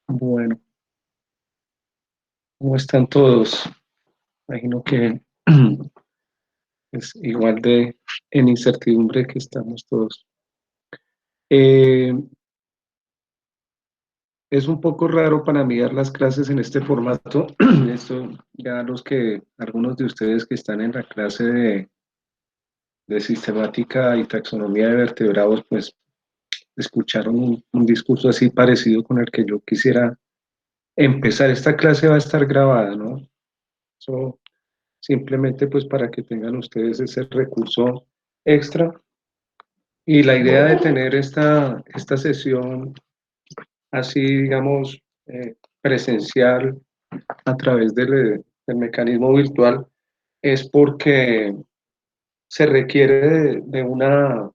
Bueno, ¿cómo están todos? Imagino que es igual de en incertidumbre que estamos todos. Eh, es un poco raro para mí dar las clases en este formato. Esto ya algunos de ustedes que están en la clase de sistemática y taxonomía de vertebrados, pues escucharon un discurso así parecido con el que yo quisiera empezar. Esta clase va a estar grabada, ¿no? Eso simplemente pues para que tengan ustedes ese recurso extra. Y la idea de tener esta sesión así, digamos, presencial a través del mecanismo virtual es porque se requiere de una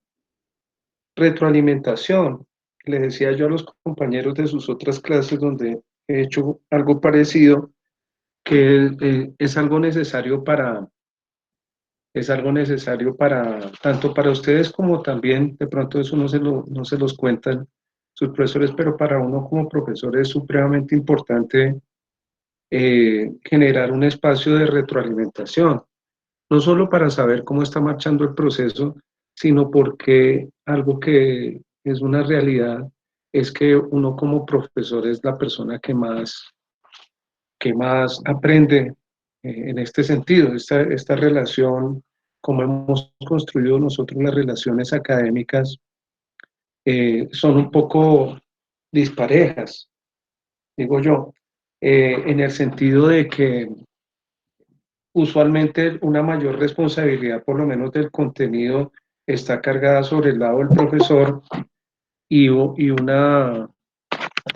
retroalimentación. Le decía yo a los compañeros de sus otras clases donde he hecho algo parecido, que es algo necesario tanto para ustedes como también, de pronto eso no se los cuentan sus profesores, pero para uno como profesor es supremamente importante generar un espacio de retroalimentación, no solo para saber cómo está marchando el proceso, sino porque algo que es una realidad es que uno como profesor es la persona que más aprende en este sentido. Esta relación, como hemos construido nosotros las relaciones académicas, son un poco disparejas, digo yo, en el sentido de que usualmente una mayor responsabilidad, por lo menos del contenido, está cargada sobre el lado del profesor y una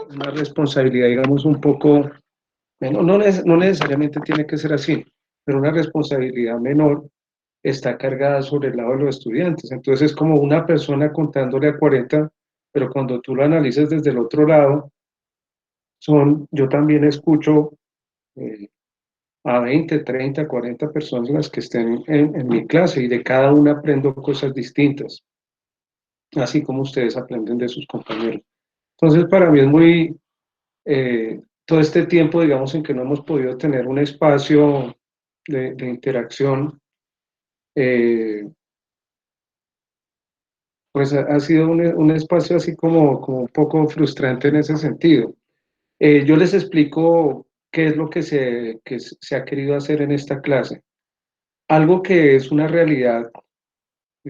responsabilidad, digamos, un poco, no necesariamente tiene que ser así, pero una responsabilidad menor está cargada sobre el lado de los estudiantes. Entonces es como una persona contándole a 40, pero cuando tú lo analizas desde el otro lado, yo también escucho eh, a 20, 30, 40 personas las que estén en mi clase y de cada una aprendo cosas distintas, así como ustedes aprenden de sus compañeros. Entonces para mí es todo este tiempo, digamos, en que no hemos podido tener un espacio de interacción, eh, pues ha sido un espacio así como un poco frustrante en ese sentido. Yo les explico qué es lo que se ha querido hacer en esta clase. Algo que es una realidad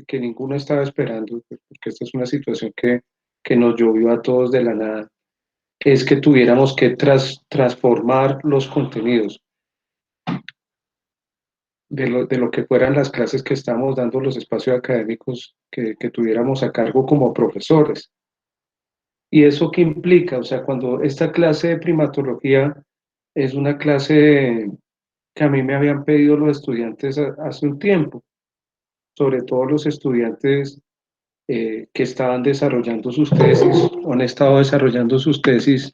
que ninguno estaba esperando, porque esta es una situación que nos llovió a todos de la nada, es que tuviéramos que transformar los contenidos de lo que fueran las clases que estamos dando, los espacios académicos que tuviéramos a cargo como profesores. ¿Y eso qué implica? O sea, cuando esta clase de primatología es una clase que a mí me habían pedido los estudiantes hace un tiempo, sobre todo los estudiantes que estaban desarrollando sus tesis o han estado desarrollando sus tesis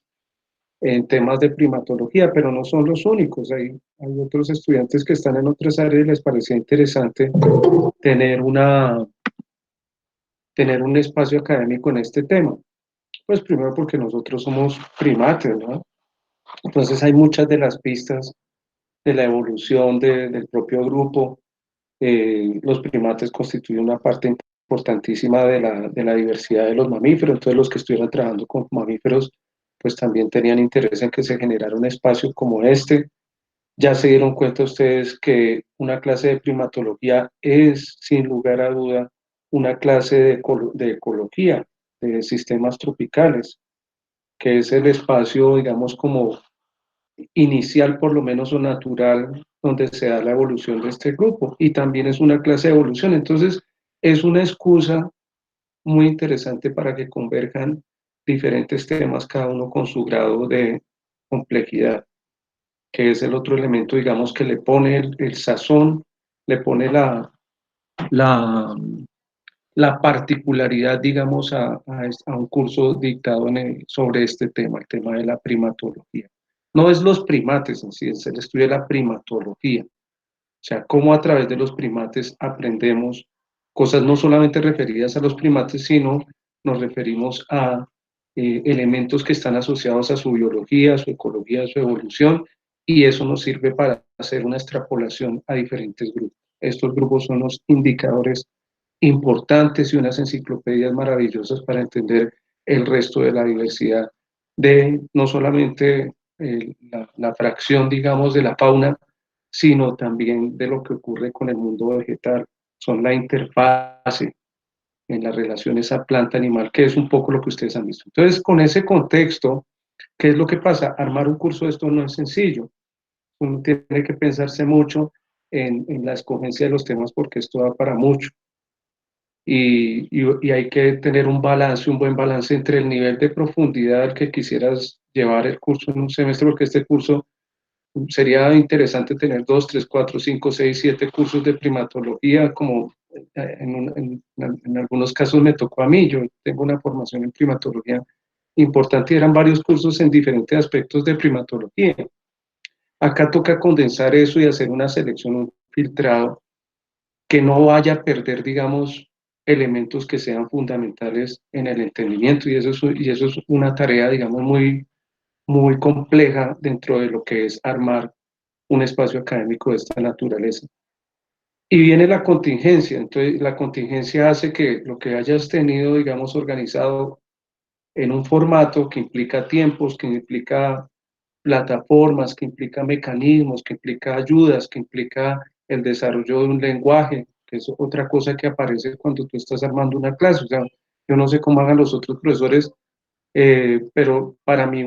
en temas de primatología, pero no son los únicos. Hay otros estudiantes que están en otras áreas y les parecía interesante tener, tener un espacio académico en este tema. Pues primero porque nosotros somos primates, ¿no? Entonces hay muchas de las pistas de la evolución del propio grupo. Los primates constituyen una parte importantísima de la diversidad de los mamíferos, entonces los que estuvieran trabajando con mamíferos, pues también tenían interés en que se generara un espacio como este. Ya se dieron cuenta ustedes que una clase de primatología es, sin lugar a duda, una clase de ecología, de sistemas tropicales, que es el espacio, digamos, como inicial, por lo menos, o natural, donde se da la evolución de este grupo. Y también es una clase de evolución. Entonces, es una excusa muy interesante para que converjan diferentes temas, cada uno con su grado de complejidad, que es el otro elemento, digamos, que le pone el sazón, le pone la, la particularidad, digamos, a un curso dictado sobre este tema, el tema de la primatología. No es los primates en sí, es el estudio de la primatología. O sea, cómo a través de los primates aprendemos cosas no solamente referidas a los primates, sino nos referimos a elementos que están asociados a su biología, a su ecología, a su evolución, y eso nos sirve para hacer una extrapolación a diferentes grupos. Estos grupos son los indicadores importantes y unas enciclopedias maravillosas para entender el resto de la diversidad de no solamente la fracción, digamos, de la fauna, sino también de lo que ocurre con el mundo vegetal. Son la interfase en las relaciones a planta-animal, que es un poco lo que ustedes han visto. Entonces, con ese contexto, ¿qué es lo que pasa? Armar un curso de esto no es sencillo. Uno tiene que pensarse mucho en la escogencia de los temas porque esto da para mucho. Y hay que tener un balance, un buen balance entre el nivel de profundidad al que quisieras llevar el curso en un semestre, porque este curso sería interesante tener 2, 3, 4, 5, 6, 7 cursos de primatología, como en algunos casos me tocó a mí. Yo tengo una formación en primatología importante y eran varios cursos en diferentes aspectos de primatología. Acá toca condensar eso y hacer una selección, un filtrado, que no vaya a perder, digamos, elementos que sean fundamentales en el entendimiento, y eso es una tarea, digamos, muy compleja dentro de lo que es armar un espacio académico de esta naturaleza. Y viene la contingencia, entonces la contingencia hace que lo que hayas tenido, digamos, organizado en un formato que implica tiempos, que implica plataformas, que implica mecanismos, que implica ayudas, que implica el desarrollo de un lenguaje, que es otra cosa que aparece cuando tú estás armando una clase. O sea, yo no sé cómo hagan los otros profesores, pero para mí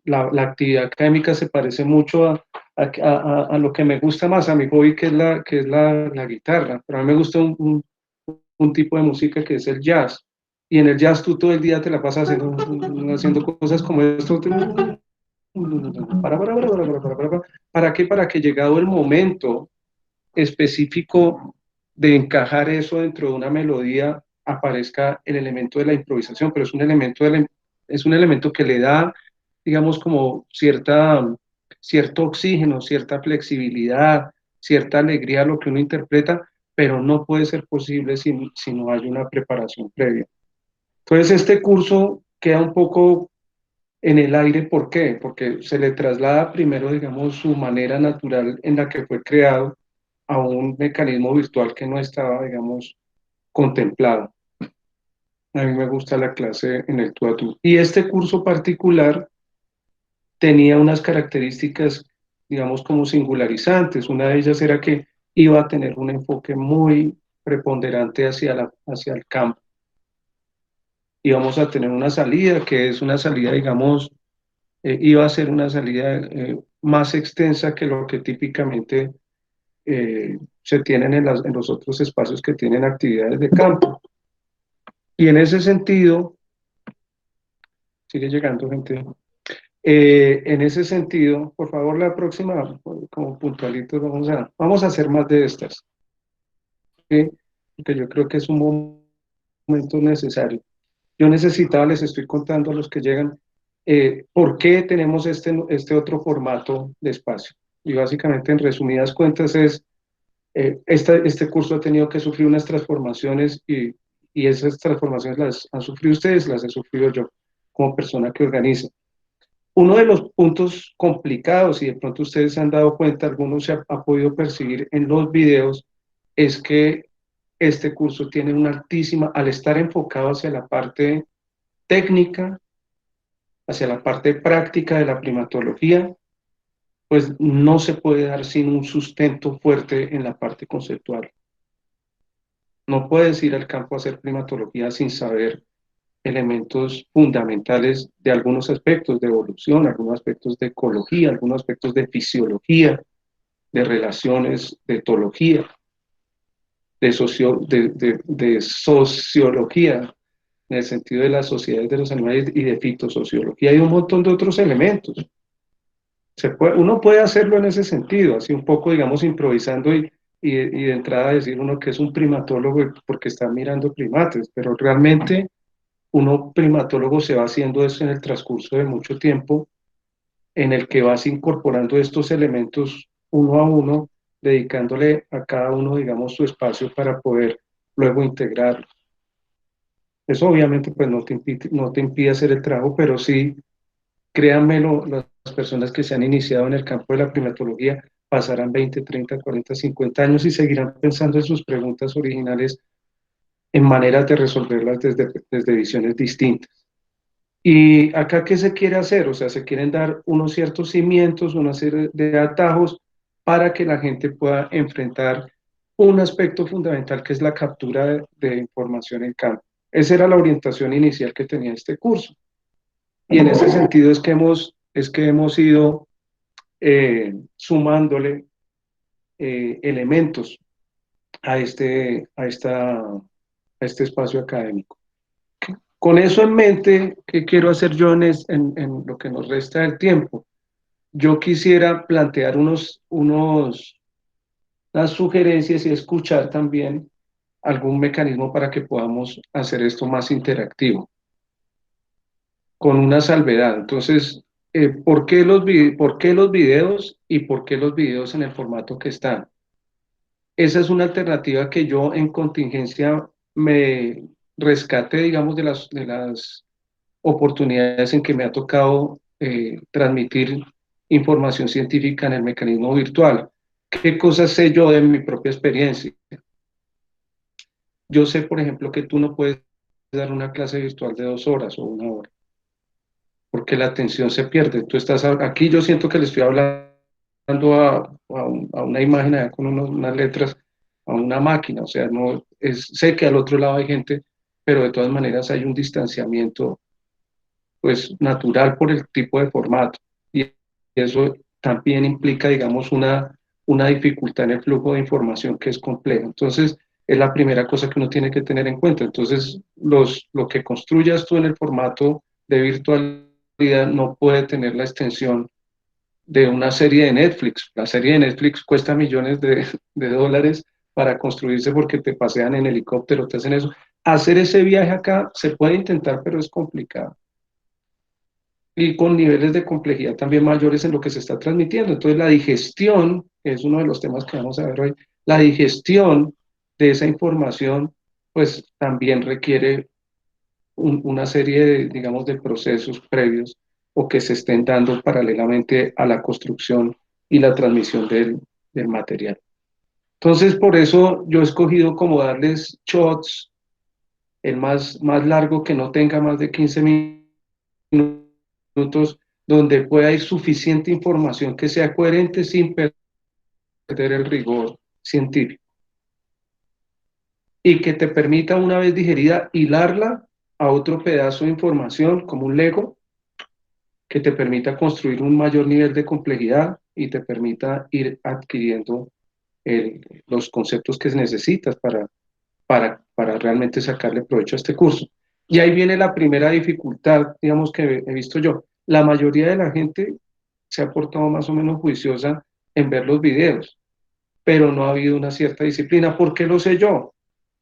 la actividad académica se parece mucho a lo que me gusta más, a mi hobby, que es la guitarra. Pero a mí me gusta un tipo de música que es el jazz. Y en el jazz tú todo el día te la pasas haciendo cosas como esto. ¿Para qué? Para que llegado el momento específico de encajar eso dentro de una melodía aparezca el elemento de la improvisación, pero es un elemento que le da, digamos, como cierto oxígeno, cierta flexibilidad, cierta alegría a lo que uno interpreta, pero no puede ser posible si no hay una preparación previa. Entonces, este curso queda un poco en el aire. ¿Por qué? Porque se le traslada primero, digamos, su manera natural en la que fue creado a un mecanismo virtual que no estaba, digamos, contemplado. A mí me gusta la clase en el tú a tú. Y este curso particular tenía unas características, digamos, como singularizantes. Una de ellas era que iba a tener un enfoque muy preponderante hacia el campo. Íbamos a tener una salida que es una salida, digamos, iba a ser una salida más extensa que lo que típicamente se tienen en los otros espacios que tienen actividades de campo. Y en ese sentido, sigue llegando gente. En ese sentido, por favor, la próxima, como puntualitos, vamos a hacer más de estas, ¿sí? Porque yo creo que es un momento necesario. Yo necesitaba, les estoy contando a los que llegan, por qué tenemos este otro formato de espacio. Y básicamente, en resumidas cuentas, este curso ha tenido que sufrir unas transformaciones, y esas transformaciones las han sufrido ustedes, las he sufrido yo como persona que organiza. Uno de los puntos complicados, y de pronto ustedes se han dado cuenta, algunos se ha podido percibir en los videos, es que este curso tiene una altísima, al estar enfocado hacia la parte técnica, hacia la parte práctica de la primatología, pues no se puede dar sin un sustento fuerte en la parte conceptual. No puedes ir al campo a hacer primatología sin saber elementos fundamentales de algunos aspectos de evolución, algunos aspectos de ecología, algunos aspectos de fisiología, de relaciones, de etología, de sociología, en el sentido de las sociedades de los animales, y de fitosociología. Hay un montón de otros elementos. Uno puede hacerlo en ese sentido, así un poco, digamos, improvisando, y de entrada decir uno que es un primatólogo porque está mirando primates, pero realmente uno primatólogo se va haciendo eso en el transcurso de mucho tiempo, en el que vas incorporando estos elementos uno a uno, dedicándole a cada uno, digamos, su espacio para poder luego integrarlo. Eso obviamente pues no te impide hacer el trabajo, pero sí, créanmelo, las personas que se han iniciado en el campo de la primatología pasarán 20, 30, 40, 50 años y seguirán pensando en sus preguntas originales en maneras de resolverlas desde visiones distintas. Y acá, ¿qué se quiere hacer? O sea, se quieren dar unos ciertos cimientos, una serie de atajos para que la gente pueda enfrentar un aspecto fundamental que es la captura de información en campo. Esa era la orientación inicial que tenía este curso. Y en ese sentido es que hemos ido sumándole elementos a este espacio académico. Con eso en mente, ¿qué quiero hacer yo en lo que nos resta del tiempo? Yo quisiera plantear unas sugerencias y escuchar también algún mecanismo para que podamos hacer esto más interactivo, con una salvedad. Entonces, ¿por qué los videos y por qué los videos en el formato que están? Esa es una alternativa que yo en contingencia me rescate, digamos, de las oportunidades en que me ha tocado transmitir información científica en el mecanismo virtual. ¿Qué cosas sé yo de mi propia experiencia? Yo sé, por ejemplo, que tú no puedes dar una clase virtual de 2 horas o 1 hora, porque la atención se pierde. Tú estás aquí, yo siento que le estoy hablando a una imagen allá con unas letras, a una máquina, o sea, no sé que al otro lado hay gente, pero de todas maneras hay un distanciamiento pues natural por el tipo de formato. Y eso también implica, digamos, una dificultad en el flujo de información que es complejo. Entonces, es la primera cosa que uno tiene que tener en cuenta. Entonces, lo que construyas tú en el formato de virtualidad no puede tener la extensión de una serie de Netflix. La serie de Netflix cuesta millones de dólares para construirse porque te pasean en helicóptero, te hacen eso. Hacer ese viaje acá se puede intentar, pero es complicado y con niveles de complejidad también mayores en lo que se está transmitiendo. Entonces, la digestión, que es uno de los temas que vamos a ver hoy, la digestión de esa información, pues también requiere una serie de, digamos, de procesos previos o que se estén dando paralelamente a la construcción y la transmisión del material. Entonces, por eso yo he escogido como darles shots, el más largo que no tenga más de 15 minutos, donde pueda ir suficiente información que sea coherente sin perder el rigor científico y que te permita, una vez digerida, hilarla a otro pedazo de información como un Lego que te permita construir un mayor nivel de complejidad y te permita ir adquiriendo los conceptos que necesitas para realmente sacarle provecho a este curso. Y ahí viene la primera dificultad, digamos, que he visto yo. La mayoría de la gente se ha portado más o menos juiciosa en ver los videos, pero no ha habido una cierta disciplina. ¿Por qué lo sé yo?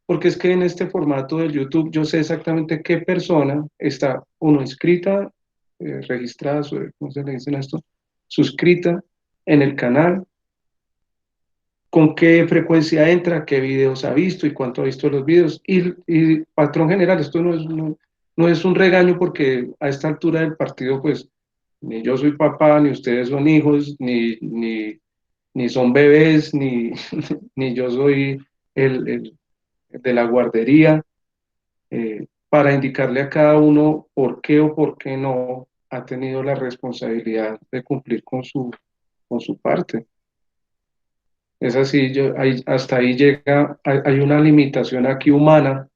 Porque es que en este formato del YouTube yo sé exactamente qué persona está, uno, inscrita, registrada, ¿cómo se le dicen esto? Suscrita en el canal, con qué frecuencia entra, qué videos ha visto y cuánto ha visto los videos. Y patrón general, esto no es un regaño porque a esta altura del partido, pues ni yo soy papá, ni ustedes son hijos, ni son bebés, ni yo soy el de la guardería, para indicarle a cada uno por qué o por qué no ha tenido la responsabilidad de cumplir con su parte. Es así, hasta ahí llega, hay una limitación aquí humana.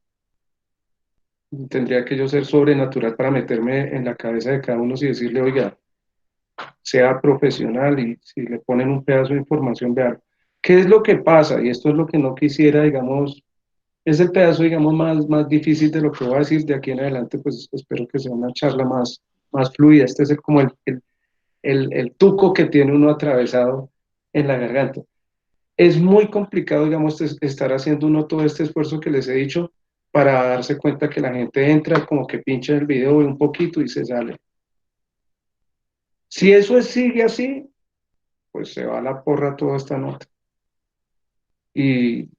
Tendría que yo ser sobrenatural para meterme en la cabeza de cada uno y decirle, oiga, sea profesional y si le ponen un pedazo de información, vean. ¿Qué es lo que pasa? Y esto es lo que no quisiera, digamos, es el pedazo, digamos, más difícil de lo que voy a decir de aquí en adelante, pues espero que sea una charla más fluida. Este es como el tuco que tiene uno atravesado en la garganta. Es muy complicado, digamos, estar haciendo uno todo este esfuerzo que les he dicho para darse cuenta que la gente entra, como que pincha el video un poquito y se sale. Si eso sigue así, pues se va a la porra toda esta nota. Y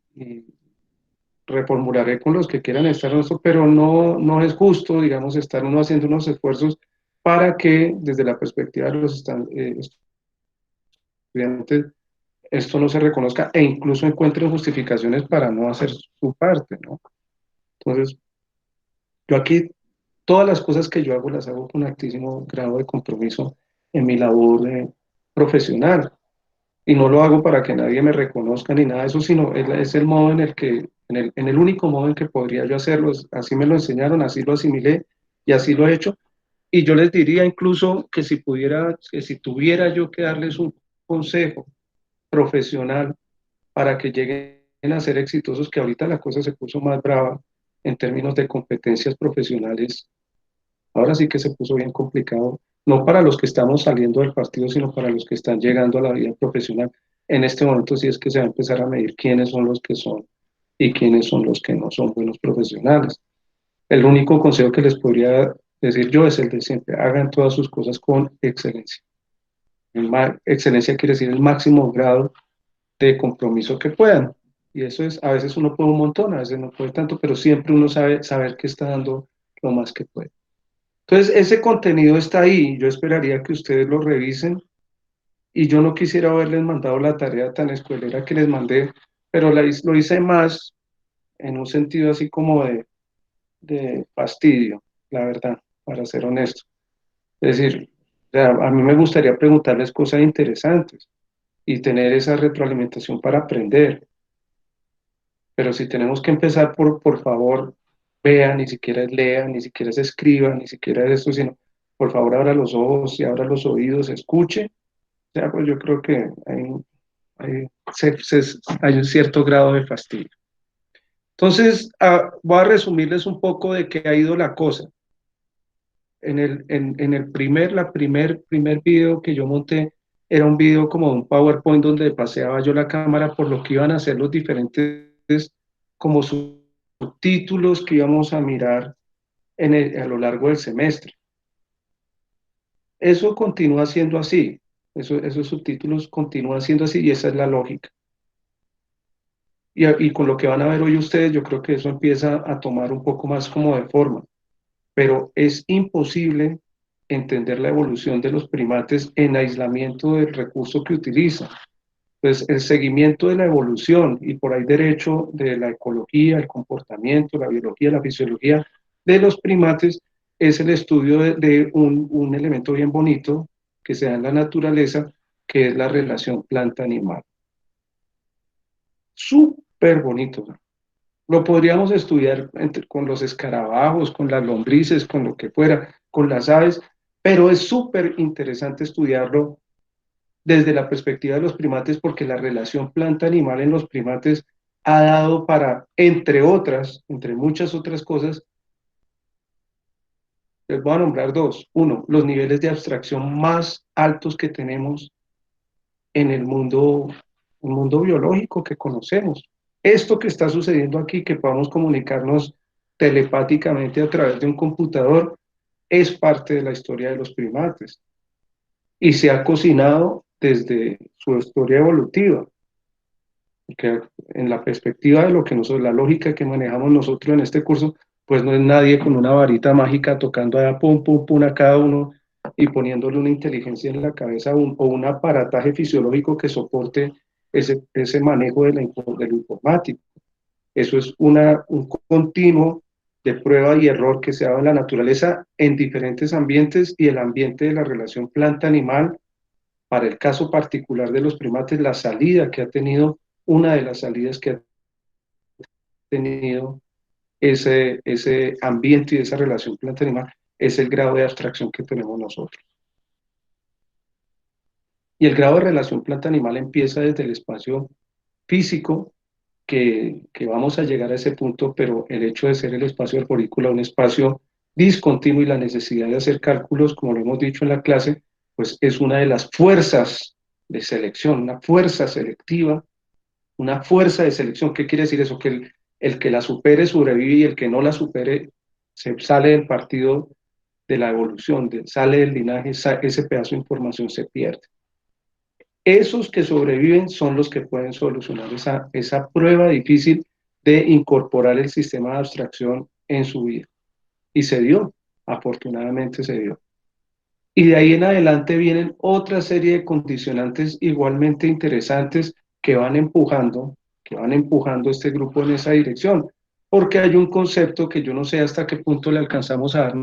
reformularé con los que quieran estar en esto, pero no es justo, digamos, estar uno haciendo unos esfuerzos para que desde la perspectiva de los estudiantes esto no se reconozca e incluso encuentren justificaciones para no hacer su parte, ¿no? Entonces, yo aquí, todas las cosas que yo hago las hago con altísimo grado de compromiso en mi labor profesional. Y no lo hago para que nadie me reconozca ni nada de eso, sino es el modo en el que, en el único modo en que podría yo hacerlo. Así me lo enseñaron, así lo asimilé y así lo he hecho. Y yo les diría incluso que si pudiera, que si tuviera yo que darles un consejo profesional para que lleguen a ser exitosos, que ahorita la cosa se puso más brava en términos de competencias profesionales. Ahora sí que se puso bien complicado, no para los que estamos saliendo del partido, sino para los que están llegando a la vida profesional. En este momento sí es que se va a empezar a medir quiénes son los que son y quiénes son los que no son buenos profesionales. El único consejo que les podría decir yo es el de siempre, hagan todas sus cosas con excelencia. Excelencia quiere decir el máximo grado de compromiso que puedan. Y eso es, a veces uno puede un montón, a veces no puede tanto, pero siempre uno sabe saber que está dando lo más que puede. Entonces, ese contenido está ahí. Yo esperaría que ustedes lo revisen y yo no quisiera haberles mandado la tarea tan escuelera que les mandé, pero lo hice más en un sentido así como de fastidio, la verdad, para ser honesto. Es decir, o sea, a mí me gustaría preguntarles cosas interesantes y tener esa retroalimentación para aprender, pero si tenemos que empezar por favor, vean, ni siquiera lean, ni siquiera se escriban, ni siquiera eso, sino por favor abra los ojos y abra los oídos, escuche. Ya, pues yo creo que hay, hay un cierto grado de fastidio. Entonces, voy a resumirles un poco de qué ha ido la cosa. En el primer video que yo monté era un video como un PowerPoint donde paseaba yo la cámara por lo que iban a ser los diferentes como subtítulos que íbamos a mirar a lo largo del semestre. Eso continúa siendo así, esos subtítulos continúan siendo así y esa es la lógica. Y con lo que van a ver hoy ustedes, yo creo que eso empieza a tomar un poco más como de forma, pero es imposible entender la evolución de los primates en aislamiento del recurso que utilizan. Entonces, el seguimiento de la evolución y por ahí derecho de la ecología, el comportamiento, la biología, la fisiología de los primates es el estudio de un elemento bien bonito que se da en la naturaleza, que es la relación planta-animal. Súper bonito, ¿no? Lo podríamos estudiar con los escarabajos, con las lombrices, con lo que fuera, con las aves, pero es súper interesante estudiarlo desde la perspectiva de los primates porque la relación planta-animal en los primates ha dado para, entre otras, entre muchas otras cosas, les voy a nombrar dos. Uno, los niveles de abstracción más altos que tenemos en el mundo biológico que conocemos. Esto que está sucediendo aquí, que podamos comunicarnos telepáticamente a través de un computador, es parte de la historia de los primates y se ha cocinado desde su historia evolutiva, porque en la perspectiva de lo que nosotros, la lógica que manejamos nosotros en este curso, pues no es nadie con una varita mágica tocando a pum, pum, pum a cada uno y poniéndole una inteligencia en la cabeza o un aparataje fisiológico que soporte ese manejo de lo informático. Eso es un continuo de prueba y error que se ha dado en la naturaleza en diferentes ambientes y el ambiente de la relación planta-animal, para el caso particular de los primates, la salida que ha tenido, una de las salidas que ha tenido ese ambiente y esa relación planta-animal es el grado de abstracción que tenemos nosotros. Y el grado de relación planta-animal empieza desde el espacio físico, que vamos a llegar a ese punto, pero el hecho de ser el espacio arborícola un espacio discontinuo y la necesidad de hacer cálculos, como lo hemos dicho en la clase, pues es una de las fuerzas de selección, una fuerza selectiva, una fuerza de selección. ¿Qué quiere decir eso? Que el que la supere sobrevive y el que no la supere se sale del partido de la evolución, sale del linaje, ese pedazo de información se pierde. Esos que sobreviven son los que pueden solucionar esa prueba difícil de incorporar el sistema de abstracción en su vida. Y se dio, afortunadamente se dio. Y de ahí en adelante vienen otra serie de condicionantes igualmente interesantes que van empujando este grupo en esa dirección, porque hay un concepto que yo no sé hasta qué punto le alcanzamos a dar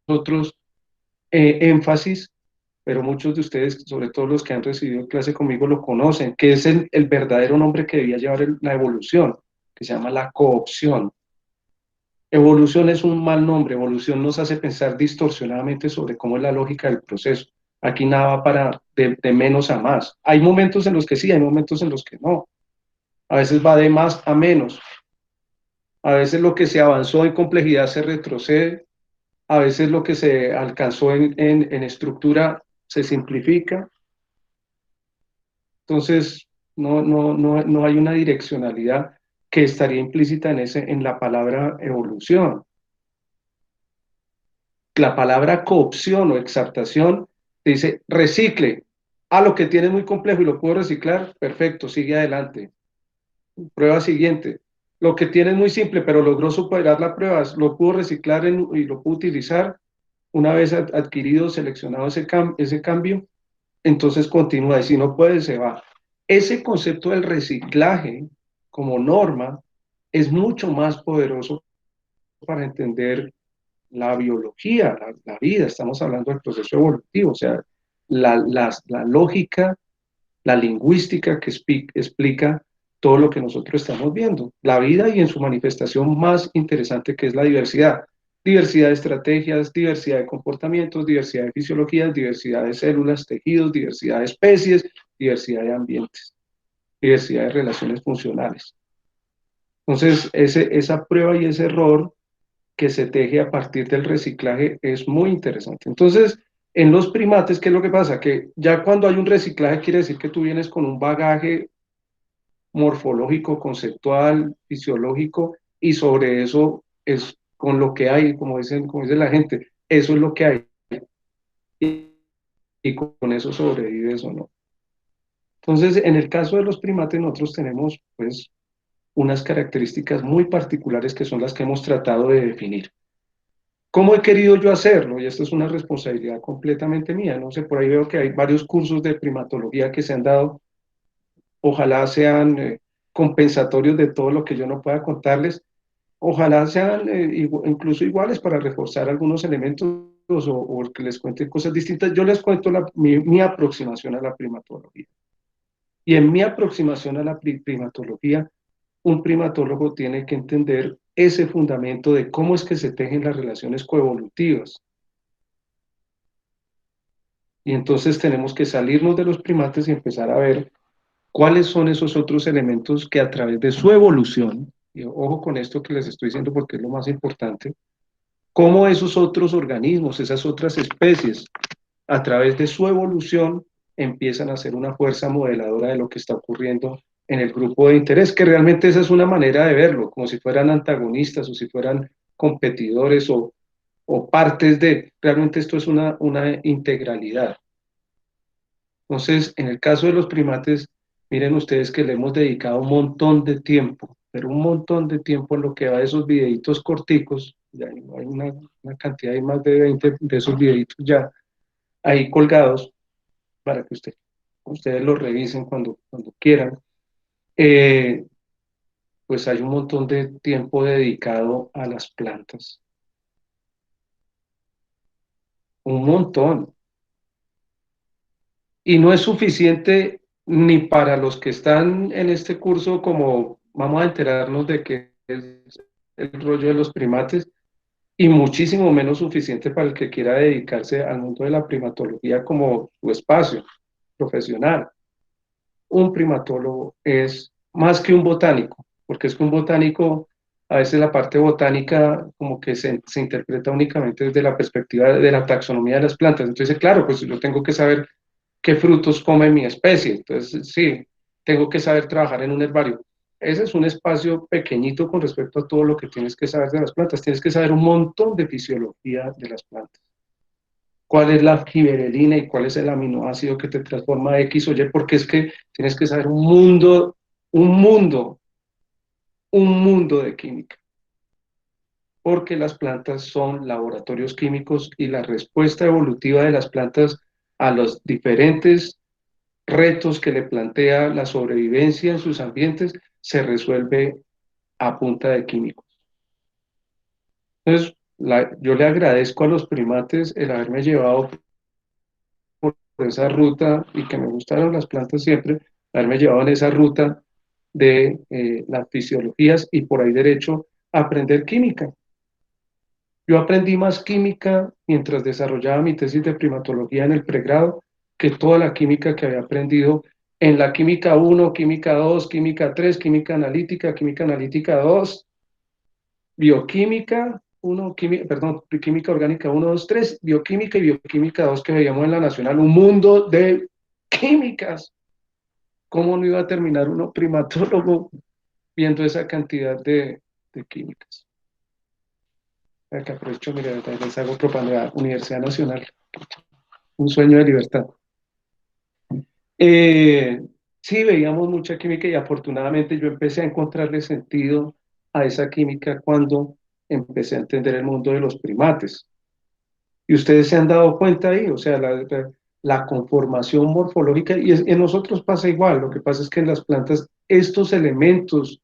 nosotros énfasis, pero muchos de ustedes, sobre todo los que han recibido clase conmigo, lo conocen, que es el verdadero nombre que debía llevar la evolución, que se llama la coopción. Evolución es un mal nombre, evolución nos hace pensar distorsionadamente sobre cómo es la lógica del proceso. Aquí nada va de menos a más. Hay momentos en los que sí, hay momentos en los que no. A veces va de más a menos. A veces lo que se avanzó en complejidad se retrocede. A veces lo que se alcanzó en estructura se simplifica. Entonces, no hay una direccionalidad que estaría implícita en la palabra evolución. La palabra coopción o exaptación dice recicle. A lo que tiene muy complejo y lo puedo reciclar, perfecto, sigue adelante. Prueba siguiente. Lo que tiene es muy simple, pero logró superar la prueba, lo pudo reciclar y lo pudo utilizar. Una vez adquirido, seleccionado ese cambio, entonces continúa y si no puede, se va. Ese concepto del reciclaje como norma es mucho más poderoso para entender la biología, la vida, estamos hablando del proceso evolutivo, o sea, la lógica, la lingüística que explica todo lo que nosotros estamos viendo, la vida y en su manifestación más interesante que es la diversidad. Diversidad de estrategias, diversidad de comportamientos, diversidad de fisiologías, diversidad de células, tejidos, diversidad de especies, diversidad de ambientes, diversidad de relaciones funcionales. Entonces, esa prueba y ese error que se teje a partir del reciclaje es muy interesante. Entonces, en los primates, ¿qué es lo que pasa? Que ya cuando hay un reciclaje quiere decir que tú vienes con un bagaje morfológico, conceptual, fisiológico, y sobre eso es con lo que hay, como dice la gente, eso es lo que hay, y con eso sobrevives o no. Entonces, en el caso de los primates, nosotros tenemos pues unas características muy particulares que son las que hemos tratado de definir. ¿Cómo he querido yo hacerlo? Y esto es una responsabilidad completamente mía. No sé, por ahí veo que hay varios cursos de primatología que se han dado. Ojalá sean compensatorios de todo lo que yo no pueda contarles. Ojalá sean incluso iguales para reforzar algunos elementos o que les cuente cosas distintas. Yo les cuento mi aproximación a la primatología. Y en mi aproximación a la primatología, un primatólogo tiene que entender ese fundamento de cómo es que se tejen las relaciones coevolutivas. Y entonces tenemos que salirnos de los primates y empezar a ver cuáles son esos otros elementos que a través de su evolución, y ojo con esto que les estoy diciendo porque es lo más importante, cómo esos otros organismos, esas otras especies, a través de su evolución, empiezan a ser una fuerza modeladora de lo que está ocurriendo en el grupo de interés, que realmente esa es una manera de verlo, como si fueran antagonistas o si fueran competidores o partes de, realmente esto es una integralidad. Entonces, en el caso de los primates, miren ustedes que le hemos dedicado un montón de tiempo, pero un montón de tiempo en lo que va de esos videitos corticos, ya hay una cantidad de más de 20 de esos videitos ya ahí colgados para que ustedes los revisen cuando quieran. Eh, pues hay un montón de tiempo dedicado a las plantas, un montón. Y no es suficiente ni para los que están en este curso como vamos a enterarnos de qué es el rollo de los primates, y muchísimo menos suficiente para el que quiera dedicarse al mundo de la primatología como su espacio profesional. Un primatólogo es más que un botánico, porque es que un botánico, a veces la parte botánica como que se interpreta únicamente desde la perspectiva de la taxonomía de las plantas. Entonces, claro, pues yo tengo que saber qué frutos come mi especie. Entonces, sí, tengo que saber trabajar en un herbario. Ese es un espacio pequeñito con respecto a todo lo que tienes que saber de las plantas. Tienes que saber un montón de fisiología de las plantas. ¿Cuál es la giberelina y cuál es el aminoácido que te transforma X o Y? Porque es que tienes que saber un mundo un mundo de química, porque las plantas son laboratorios químicos y la respuesta evolutiva de las plantas a los diferentes retos que le plantea la sobrevivencia en sus ambientes se resuelve a punta de químicos. Entonces, yo le agradezco a los primates el haberme llevado por esa ruta y que me gustaron las plantas siempre, haberme llevado en esa ruta de las fisiologías y por ahí derecho a aprender química. Yo aprendí más química mientras desarrollaba mi tesis de primatología en el pregrado que toda la química que había aprendido en la química 1, química 2, química 3, química analítica 2, bioquímica 1, perdón, química orgánica 1, 2, 3, bioquímica y bioquímica 2 que veíamos en la nacional, un mundo de químicas. ¿Cómo no iba a terminar uno primatólogo viendo esa cantidad de químicas? Acá aprovecho, mira, les hago propaganda, Universidad Nacional, un sueño de libertad. Eh, sí, veíamos mucha química y afortunadamente yo empecé a encontrarle sentido a esa química cuando empecé a entender el mundo de los primates. Y ustedes se han dado cuenta ahí, o sea, la conformación morfológica, y en nosotros pasa igual, lo que pasa es que en las plantas estos elementos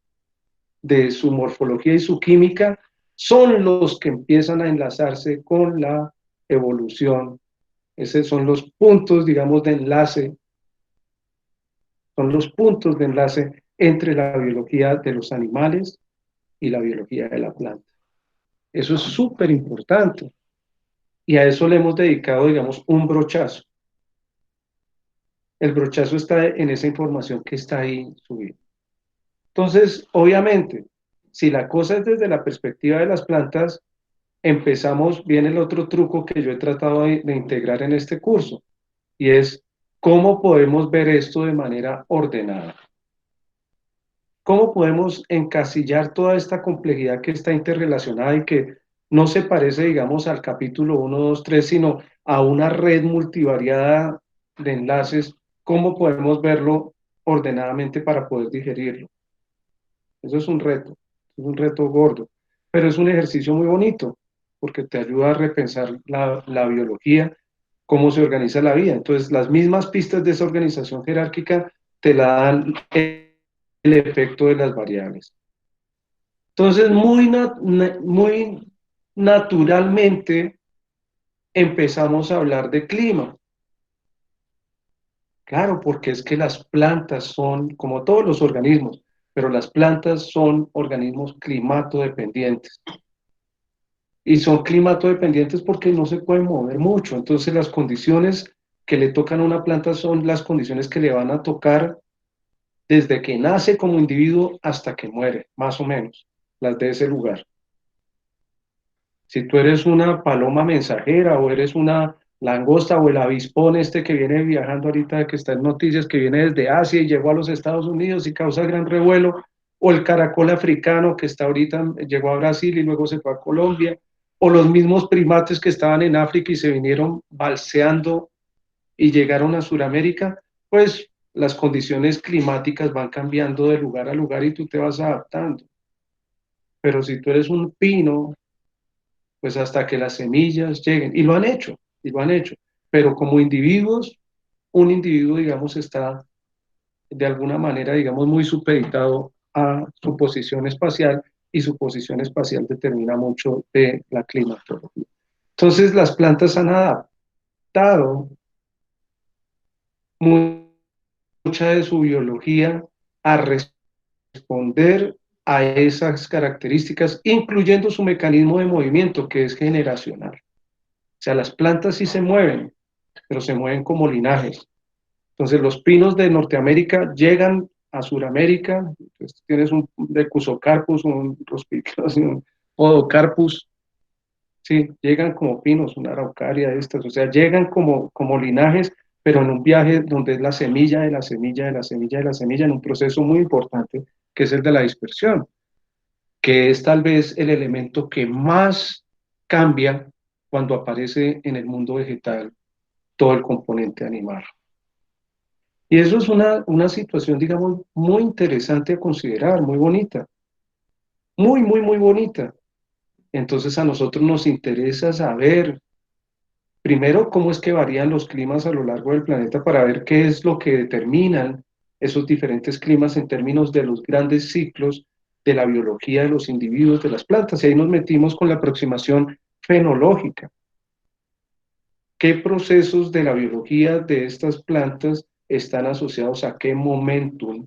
de su morfología y su química son los que empiezan a enlazarse con la evolución. Esos son los puntos, digamos, de enlace, son los puntos de enlace entre la biología de los animales y la biología de la planta. Eso es súper importante y a eso le hemos dedicado, digamos, un brochazo. El brochazo está en esa información que está ahí subida. Entonces, obviamente, si la cosa es desde la perspectiva de las plantas, empezamos, viene el otro truco que yo he tratado de integrar en este curso, y es cómo podemos ver esto de manera ordenada. ¿Cómo podemos encasillar toda esta complejidad que está interrelacionada y que no se parece, digamos, al capítulo 1, 2, 3, sino a una red multivariada de enlaces? ¿Cómo podemos verlo ordenadamente para poder digerirlo? Eso es un reto gordo, pero es un ejercicio muy bonito porque te ayuda a repensar la biología, cómo se organiza la vida. Entonces, las mismas pistas de esa organización jerárquica te la dan el efecto de las variables. Entonces, muy naturalmente empezamos a hablar de clima. Claro, porque es que las plantas son, como todos los organismos, pero las plantas son organismos climato-dependientes. Y son climato-dependientes porque no se pueden mover mucho. Entonces, las condiciones que le tocan a una planta son las condiciones que le van a tocar desde que nace como individuo hasta que muere, más o menos, las de ese lugar. Si tú eres una paloma mensajera o eres una langosta o el avispón este que viene viajando ahorita, que está en noticias, que viene desde Asia y llegó a los Estados Unidos y causa gran revuelo, o el caracol africano que está ahorita, llegó a Brasil y luego se fue a Colombia, o los mismos primates que estaban en África y se vinieron balseando y llegaron a Sudamérica, pues las condiciones climáticas van cambiando de lugar a lugar y tú te vas adaptando. Pero si tú eres un pino, pues hasta que las semillas lleguen, y lo han hecho, y lo han hecho, pero como individuos, un individuo, digamos, está de alguna manera, digamos, muy supeditado a su posición espacial, y su posición espacial determina mucho de la climatología. Entonces, las plantas han adaptado mucha de su biología a responder a esas características, incluyendo su mecanismo de movimiento, que es generacional. O sea, las plantas sí se mueven, pero se mueven como linajes. Entonces, los pinos de Norteamérica llegan a Sudamérica. Entonces, tienes un Decusocarpus, un Rospicus, un Podocarpus. Sí, llegan como pinos, una araucaria de estas. O sea, llegan como linajes, pero en un viaje donde es la semilla de la semilla de la semilla de la semilla, en un proceso muy importante, que es el de la dispersión, que es tal vez el elemento que más cambia cuando aparece en el mundo vegetal todo el componente animal. Y eso es una situación, digamos, muy interesante a considerar, muy bonita, muy, muy, muy bonita. Entonces a nosotros nos interesa saber, primero, cómo es que varían los climas a lo largo del planeta para ver qué es lo que determinan esos diferentes climas en términos de los grandes ciclos de la biología de los individuos, de las plantas. Y ahí nos metimos con la aproximación fenológica. ¿Qué procesos de la biología de estas plantas están asociados a qué momentum,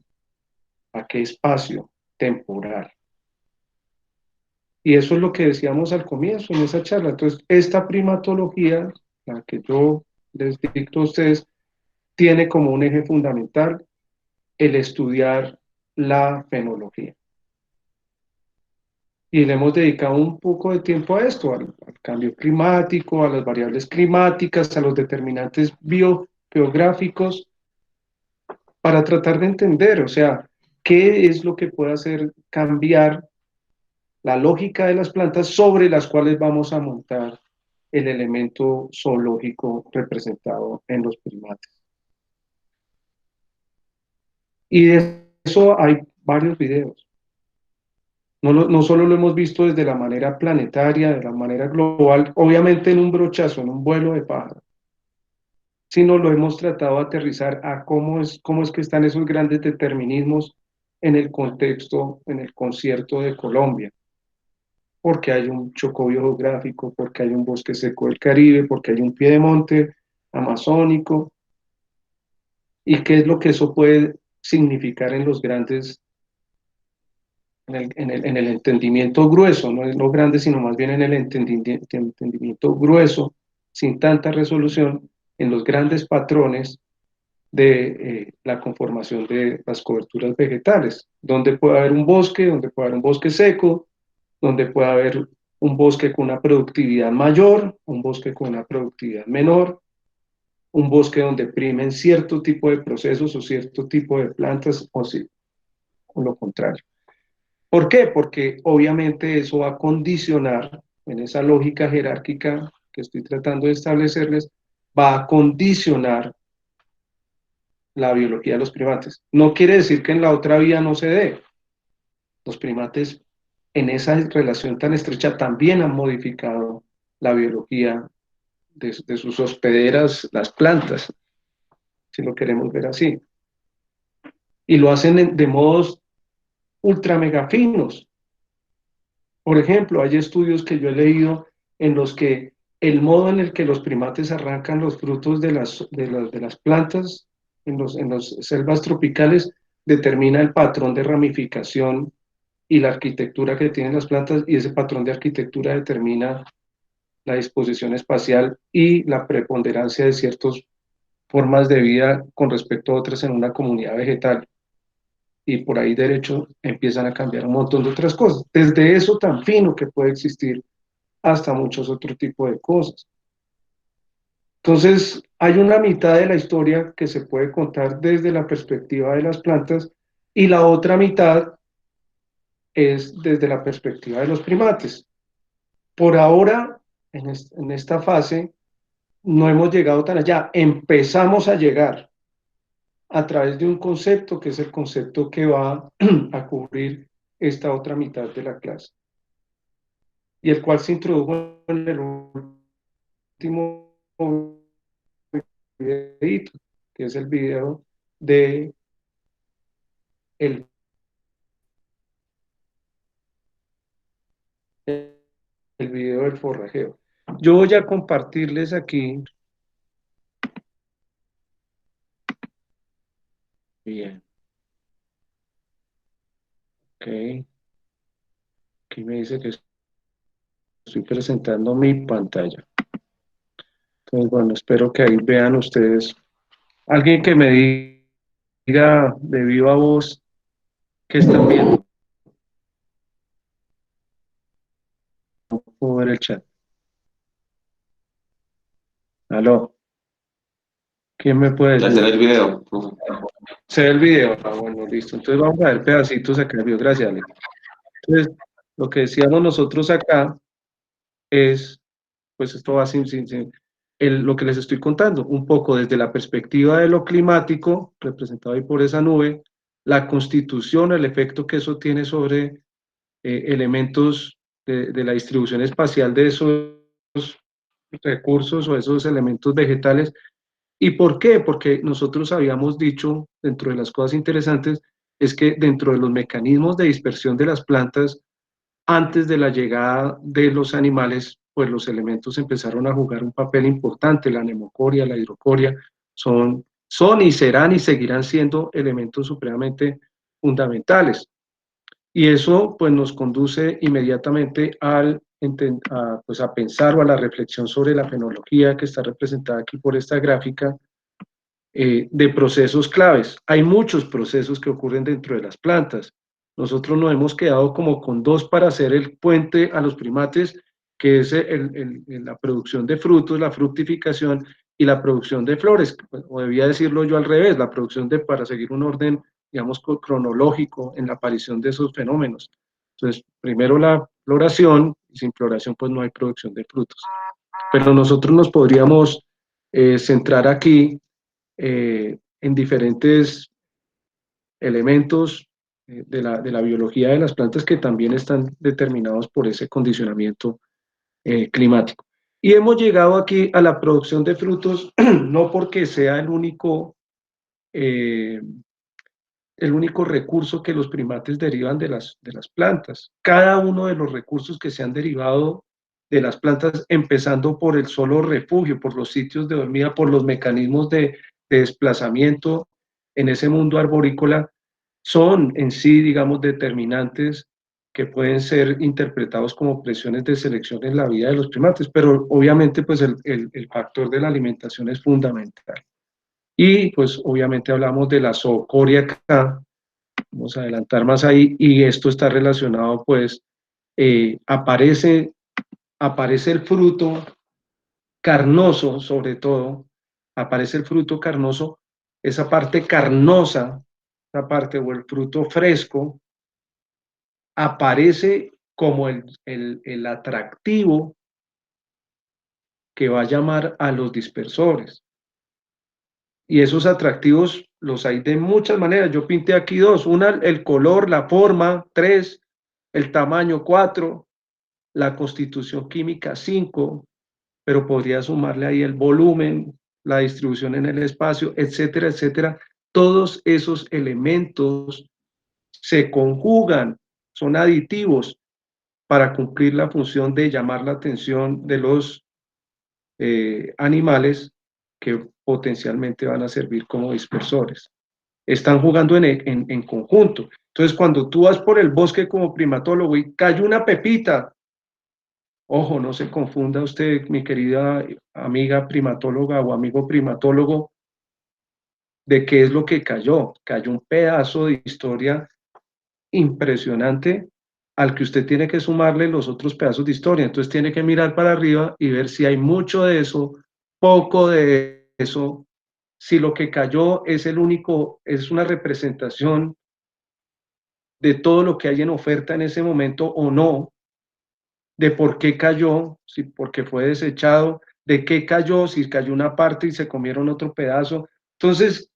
a qué espacio temporal? Y eso es lo que decíamos al comienzo en esa charla. Entonces, esta primatología, la que yo les dicto a ustedes, tiene como un eje fundamental el estudiar la fenología. Y le hemos dedicado un poco de tiempo a esto, al cambio climático, a las variables climáticas, a los determinantes biogeográficos, para tratar de entender, o sea, qué es lo que puede hacer cambiar la lógica de las plantas sobre las cuales vamos a montar el elemento zoológico representado en los primates. Y de eso hay varios videos. No solo lo hemos visto desde la manera planetaria, de la manera global, obviamente en un brochazo, en un vuelo de pájaro, sino lo hemos tratado de aterrizar a cómo es que están esos grandes determinismos en el contexto, en el concierto de Colombia, porque hay un chocobio geográfico, porque hay un bosque seco del Caribe, porque hay un piedemonte amazónico, y qué es lo que eso puede significar en los grandes, en el entendimiento grueso, no es lo grande, sino más bien en el entendimiento grueso, sin tanta resolución, en los grandes patrones de la conformación de las coberturas vegetales, donde puede haber un bosque, donde puede haber un bosque seco, donde puede haber un bosque con una productividad mayor, un bosque con una productividad menor, un bosque donde primen cierto tipo de procesos o cierto tipo de plantas o lo contrario. ¿Por qué? Porque obviamente eso va a condicionar, en esa lógica jerárquica que estoy tratando de establecerles, va a condicionar la biología de los primates. No quiere decir que en la otra vía no se dé. Los primates en esa relación tan estrecha también han modificado la biología de sus hospederas, las plantas, si lo queremos ver así. Y lo hacen de modos ultra mega finos. Por ejemplo, hay estudios que yo he leído en los que el modo en el que los primates arrancan los frutos de las plantas en las selvas tropicales determina el patrón de ramificación y la arquitectura que tienen las plantas, y ese patrón de arquitectura determina la disposición espacial y la preponderancia de ciertas formas de vida con respecto a otras en una comunidad vegetal. Y por ahí derecho empiezan a cambiar un montón de otras cosas, desde eso tan fino que puede existir hasta muchos otros tipos de cosas. Entonces, hay una mitad de la historia que se puede contar desde la perspectiva de las plantas y la otra mitad es desde la perspectiva de los primates. Por ahora, en esta fase, no hemos llegado tan allá. Empezamos a llegar a través de un concepto que es el concepto que va a cubrir esta otra mitad de la clase, y el cual se introdujo en el último videito, que es el video de el, el video del forrajeo. Yo voy a compartirles aquí. Bien, ok. Aquí me dice que estoy presentando mi pantalla. Entonces, bueno, espero que ahí vean ustedes. Alguien que me diga de viva voz qué están viendo. No puedo ver el chat. Aló, ¿quién me puede Ya decir? será el video. Se ve el video. Ah, bueno, listo. Entonces vamos a ver pedacitos acá. Gracias, Ale. Entonces, lo que decíamos nosotros acá es, pues esto va lo que les estoy contando, un poco desde la perspectiva de lo climático, representado ahí por esa nube, la constitución, el efecto que eso tiene sobre elementos de la distribución espacial de esos recursos o esos elementos vegetales. ¿Y por qué? Porque nosotros habíamos dicho, dentro de las cosas interesantes, es que dentro de los mecanismos de dispersión de las plantas, antes de la llegada de los animales, pues los elementos empezaron a jugar un papel importante. La nemocoria, la hidrocoria, son y serán y seguirán siendo elementos supremamente fundamentales. Y eso pues nos conduce inmediatamente pues, a pensar o a la reflexión sobre la fenología que está representada aquí por esta gráfica, de procesos claves. Hay muchos procesos que ocurren dentro de las plantas. Nosotros nos hemos quedado como con dos para hacer el puente a los primates, que es la producción de frutos, la fructificación y la producción de flores, o debía decirlo yo al revés, la producción para seguir un orden, digamos, cronológico en la aparición de esos fenómenos. Entonces, primero la floración, y sin floración pues no hay producción de frutos. Pero nosotros nos podríamos centrar aquí en diferentes elementos de la biología de las plantas que también están determinados por ese condicionamiento climático. Y hemos llegado aquí a la producción de frutos, no porque sea eh, el único recurso que los primates derivan de las plantas. Cada uno de los recursos que se han derivado de las plantas, empezando por el solo refugio, por los sitios de dormida, por los mecanismos de desplazamiento en ese mundo arborícola, son en sí, digamos, determinantes que pueden ser interpretados como presiones de selección en la vida de los primates, pero obviamente pues el factor de la alimentación es fundamental. Y pues obviamente hablamos de la zoocoria acá, vamos a adelantar más ahí, y esto está relacionado pues, aparece el fruto carnoso sobre todo, aparece el fruto carnoso, esa parte carnosa, esa parte o el fruto fresco, aparece como el atractivo que va a llamar a los dispersores. Y esos atractivos los hay de muchas maneras. Yo pinté aquí dos. Una, el color, la forma, tres, el tamaño, cuatro, la constitución química, cinco, pero podría sumarle ahí el volumen, la distribución en el espacio, etcétera, etcétera. Todos esos elementos se conjugan, son aditivos para cumplir la función de llamar la atención de los animales que potencialmente van a servir como dispersores. Están jugando en conjunto. Entonces, cuando tú vas por el bosque como primatólogo y cayó una pepita, ojo, no se confunda usted, mi querida amiga primatóloga o amigo primatólogo, de qué es lo que cayó. Cayó un pedazo de historia impresionante al que usted tiene que sumarle los otros pedazos de historia. Entonces tiene que mirar para arriba y ver si hay mucho de eso, poco de eso, si lo que cayó es el único, es una representación de todo lo que hay en oferta en ese momento o no, de por qué cayó, si porque fue desechado, de qué cayó, si cayó una parte y se comieron otro pedazo. Entonces,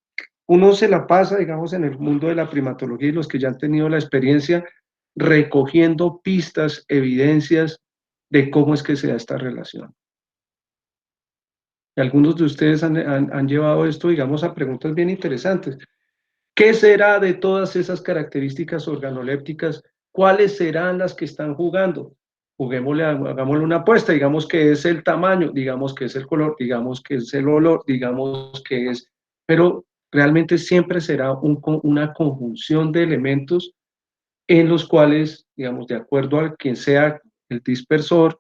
uno se la pasa, digamos, en el mundo de la primatología y los que ya han tenido la experiencia, recogiendo pistas, evidencias de cómo es que se da esta relación. Y algunos de ustedes han llevado esto, digamos, a preguntas bien interesantes. ¿Qué será de todas esas características organolépticas? ¿Cuáles serán las que están jugando? Juguémosle, hagámosle una apuesta, digamos que es el tamaño, digamos que es el color, digamos que es el olor, digamos que es, pero realmente siempre será una conjunción de elementos en los cuales, digamos, de acuerdo a quien sea el dispersor,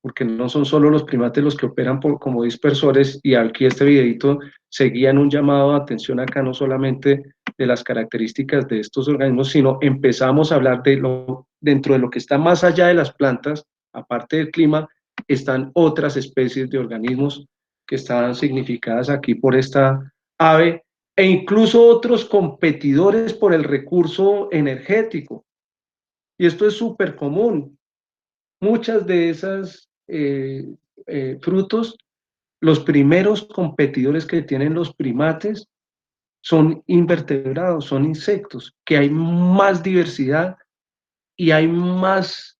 porque no son solo los primates los que operan como dispersores, y aquí este videito seguía en un llamado de atención acá no solamente de las características de estos organismos, sino empezamos a hablar dentro de lo que está más allá de las plantas, aparte del clima, están otras especies de organismos que están significadas aquí por esta ave, e incluso otros competidores por el recurso energético. Y esto es súper común. Muchas de esas frutos, los primeros competidores que tienen los primates son invertebrados, son insectos, que hay más diversidad y hay más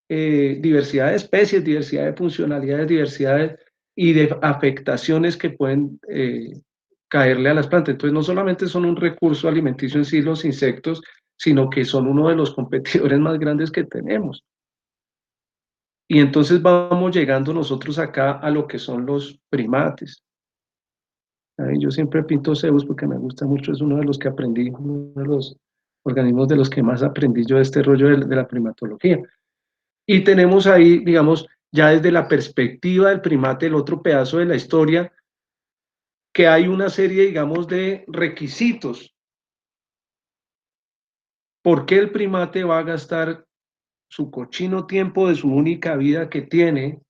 diversidad de especies, diversidad de funcionalidades, diversidad y de afectaciones que pueden caerle a las plantas. Entonces, no solamente son un recurso alimenticio en sí los insectos, sino que son uno de los competidores más grandes que tenemos. Y entonces vamos llegando nosotros acá a lo que son los primates. Yo siempre pinto cebus porque me gusta mucho, es uno de los que aprendí, uno de los organismos de los que más aprendí yo de este rollo de la primatología. Y tenemos ahí, digamos, ya desde la perspectiva del primate, el otro pedazo de la historia, que hay una serie, digamos, de requisitos. ¿Por qué el primate va a gastar su cochino tiempo de su única vida que tiene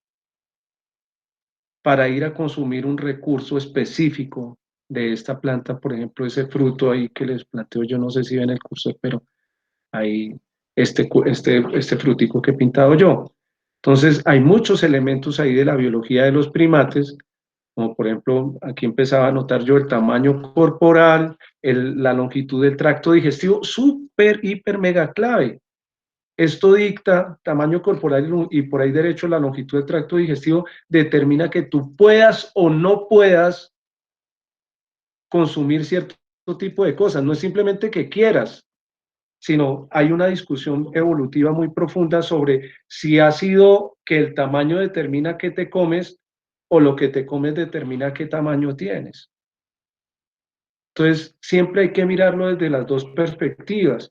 para ir a consumir un recurso específico de esta planta? Por ejemplo, ese fruto ahí que les planteo, yo no sé si ven el curso, pero ahí este frutico que he pintado yo. Entonces, hay muchos elementos ahí de la biología de los primates, como por ejemplo, aquí empezaba a notar yo el tamaño corporal, la longitud del tracto digestivo, súper, hiper, mega clave. Esto dicta tamaño corporal y por ahí derecho la longitud del tracto digestivo determina que tú puedas o no puedas consumir cierto tipo de cosas. No es simplemente que quieras, sino hay una discusión evolutiva muy profunda sobre si ha sido que el tamaño determina qué te comes o lo que te comes determina qué tamaño tienes. Entonces, siempre hay que mirarlo desde las dos perspectivas.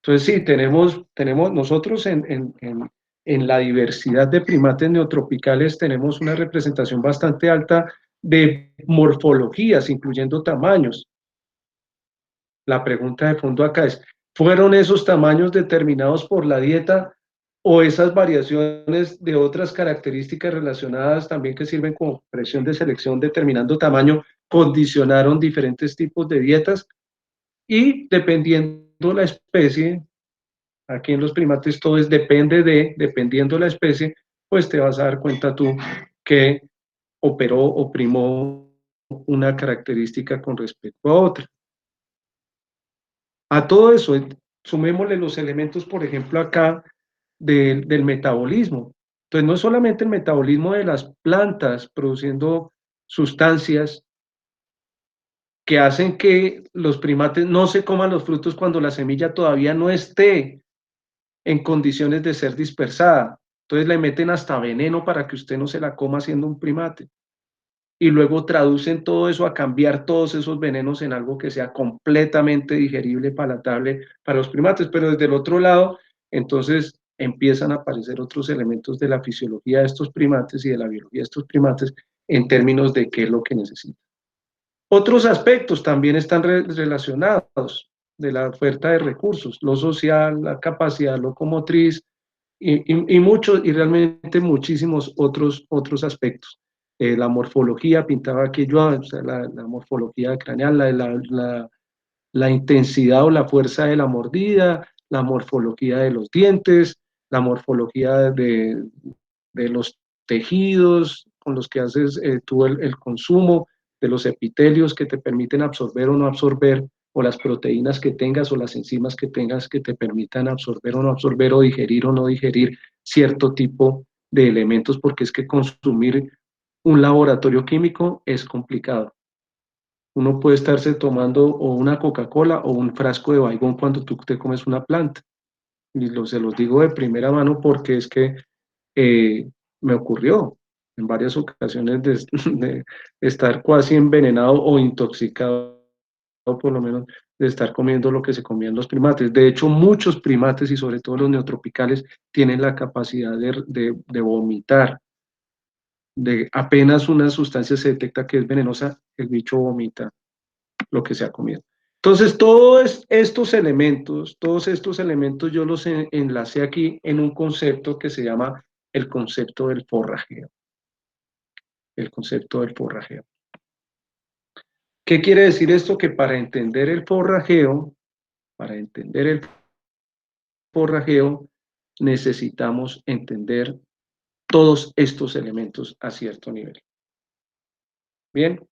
Entonces, sí, tenemos nosotros en la diversidad de primates neotropicales, tenemos una representación bastante alta de morfologías, incluyendo tamaños. La pregunta de fondo acá es, ¿fueron esos tamaños determinados por la dieta o esas variaciones de otras características relacionadas también que sirven como presión de selección determinando tamaño, condicionaron diferentes tipos de dietas? Y dependiendo la especie, aquí en los primates todo es dependiendo la especie, pues te vas a dar cuenta tú que operó o primó una característica con respecto a otra. A todo eso, sumémosle los elementos, por ejemplo, acá del metabolismo. Entonces, no es solamente el metabolismo de las plantas produciendo sustancias que hacen que los primates no se coman los frutos cuando la semilla todavía no esté en condiciones de ser dispersada. Entonces le meten hasta veneno para que usted no se la coma siendo un primate. Y luego traducen todo eso a cambiar todos esos venenos en algo que sea completamente digerible, palatable para los primates. Pero desde el otro lado, entonces empiezan a aparecer otros elementos de la fisiología de estos primates y de la biología de estos primates en términos de qué es lo que necesitan. Otros aspectos también están relacionados de la oferta de recursos, lo social, la capacidad locomotriz y realmente muchísimos otros aspectos. La morfología, pintaba aquí yo, o sea, la morfología craneal, la intensidad o la fuerza de la mordida, la morfología de los dientes, la morfología de los tejidos con los que haces tú el consumo, de los epitelios que te permiten absorber o no absorber, o las proteínas que tengas o las enzimas que tengas que te permitan absorber o no absorber, o digerir o no digerir cierto tipo de elementos, porque es que consumir un laboratorio químico es complicado. Uno puede estarse tomando o una Coca-Cola o un frasco de Baygon cuando tú te comes una planta. Y se los digo de primera mano porque es que eh, me ocurrió en varias ocasiones de estar casi envenenado o intoxicado, por lo menos de estar comiendo lo que se comían los primates. De hecho, muchos primates y sobre todo los neotropicales tienen la capacidad de vomitar. De apenas una sustancia se detecta que es venenosa, el bicho vomita lo que se ha comido. Entonces, todos estos elementos yo los enlacé aquí en un concepto que se llama el concepto del forrajeo. El concepto del forrajeo. ¿Qué quiere decir esto? Que para entender el forrajeo, necesitamos entender todos estos elementos a cierto nivel. Bien,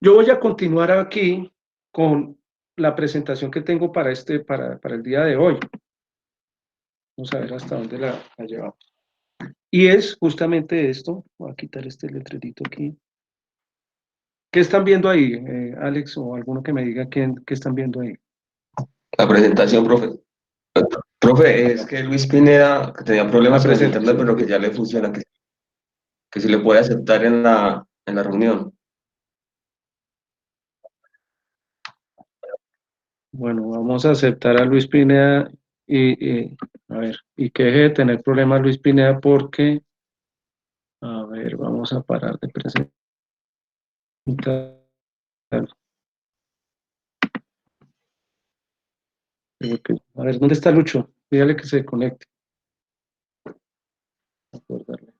yo voy a continuar aquí con la presentación que tengo para el día de hoy. Vamos a ver hasta dónde la llevamos. Y es justamente esto. Voy a quitar este letrerito aquí. ¿Qué están viendo ahí, Alex, o alguno que me diga qué están viendo ahí? La presentación, profe. Profe, es que Luis Pineda que tenía La problemas con el internet, presentación. pero que ya le funciona, que se le puede aceptar en la reunión. Bueno, vamos a aceptar a Luis Pineda a ver, y que deje de tener problemas Luis Pineda porque, a ver, vamos a parar de presentar. A ver, ¿dónde está Lucho? Dígale que se conecte. Acordarle.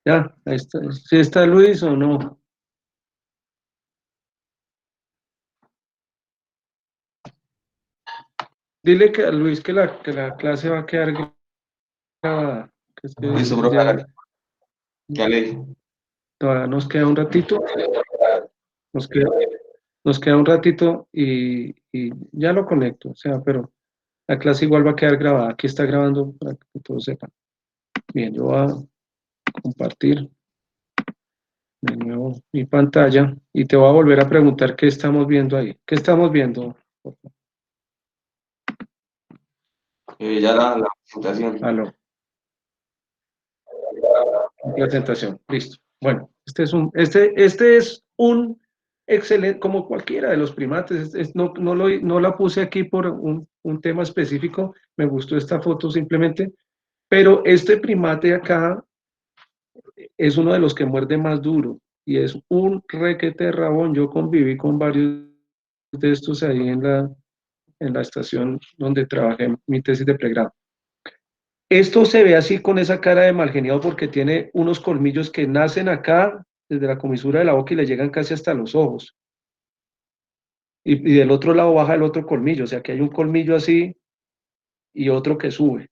Ya, ahí está. ¿Sí está Luis o no? Dile que a Luis que la clase va a quedar grabada. Que es que Listo, profe, ya, ya le dije. todavía nos queda un ratito. Nos queda, nos queda un ratito y ya lo conecto. O sea, pero la clase igual va a quedar grabada. Aquí está grabando para que todos sepan. Bien, yo voy a compartir de nuevo mi pantalla y te voy a volver a preguntar qué estamos viendo ahí. ¿Qué estamos viendo? Ya la presentación. Aló, presentación. Listo. Bueno, este es un excelente, como cualquiera de los primates. No la puse aquí por un tema específico. Me gustó esta foto simplemente. Pero este primate acá es uno de los que muerde más duro y es un requete rabón. Yo conviví con varios de estos ahí en la estación donde trabajé en mi tesis de pregrado. Esto se ve así con esa cara de mal geniado porque tiene unos colmillos que nacen acá desde la comisura de la boca y le llegan casi hasta los ojos. Y del otro lado baja el otro colmillo, o sea que hay un colmillo así y otro que sube.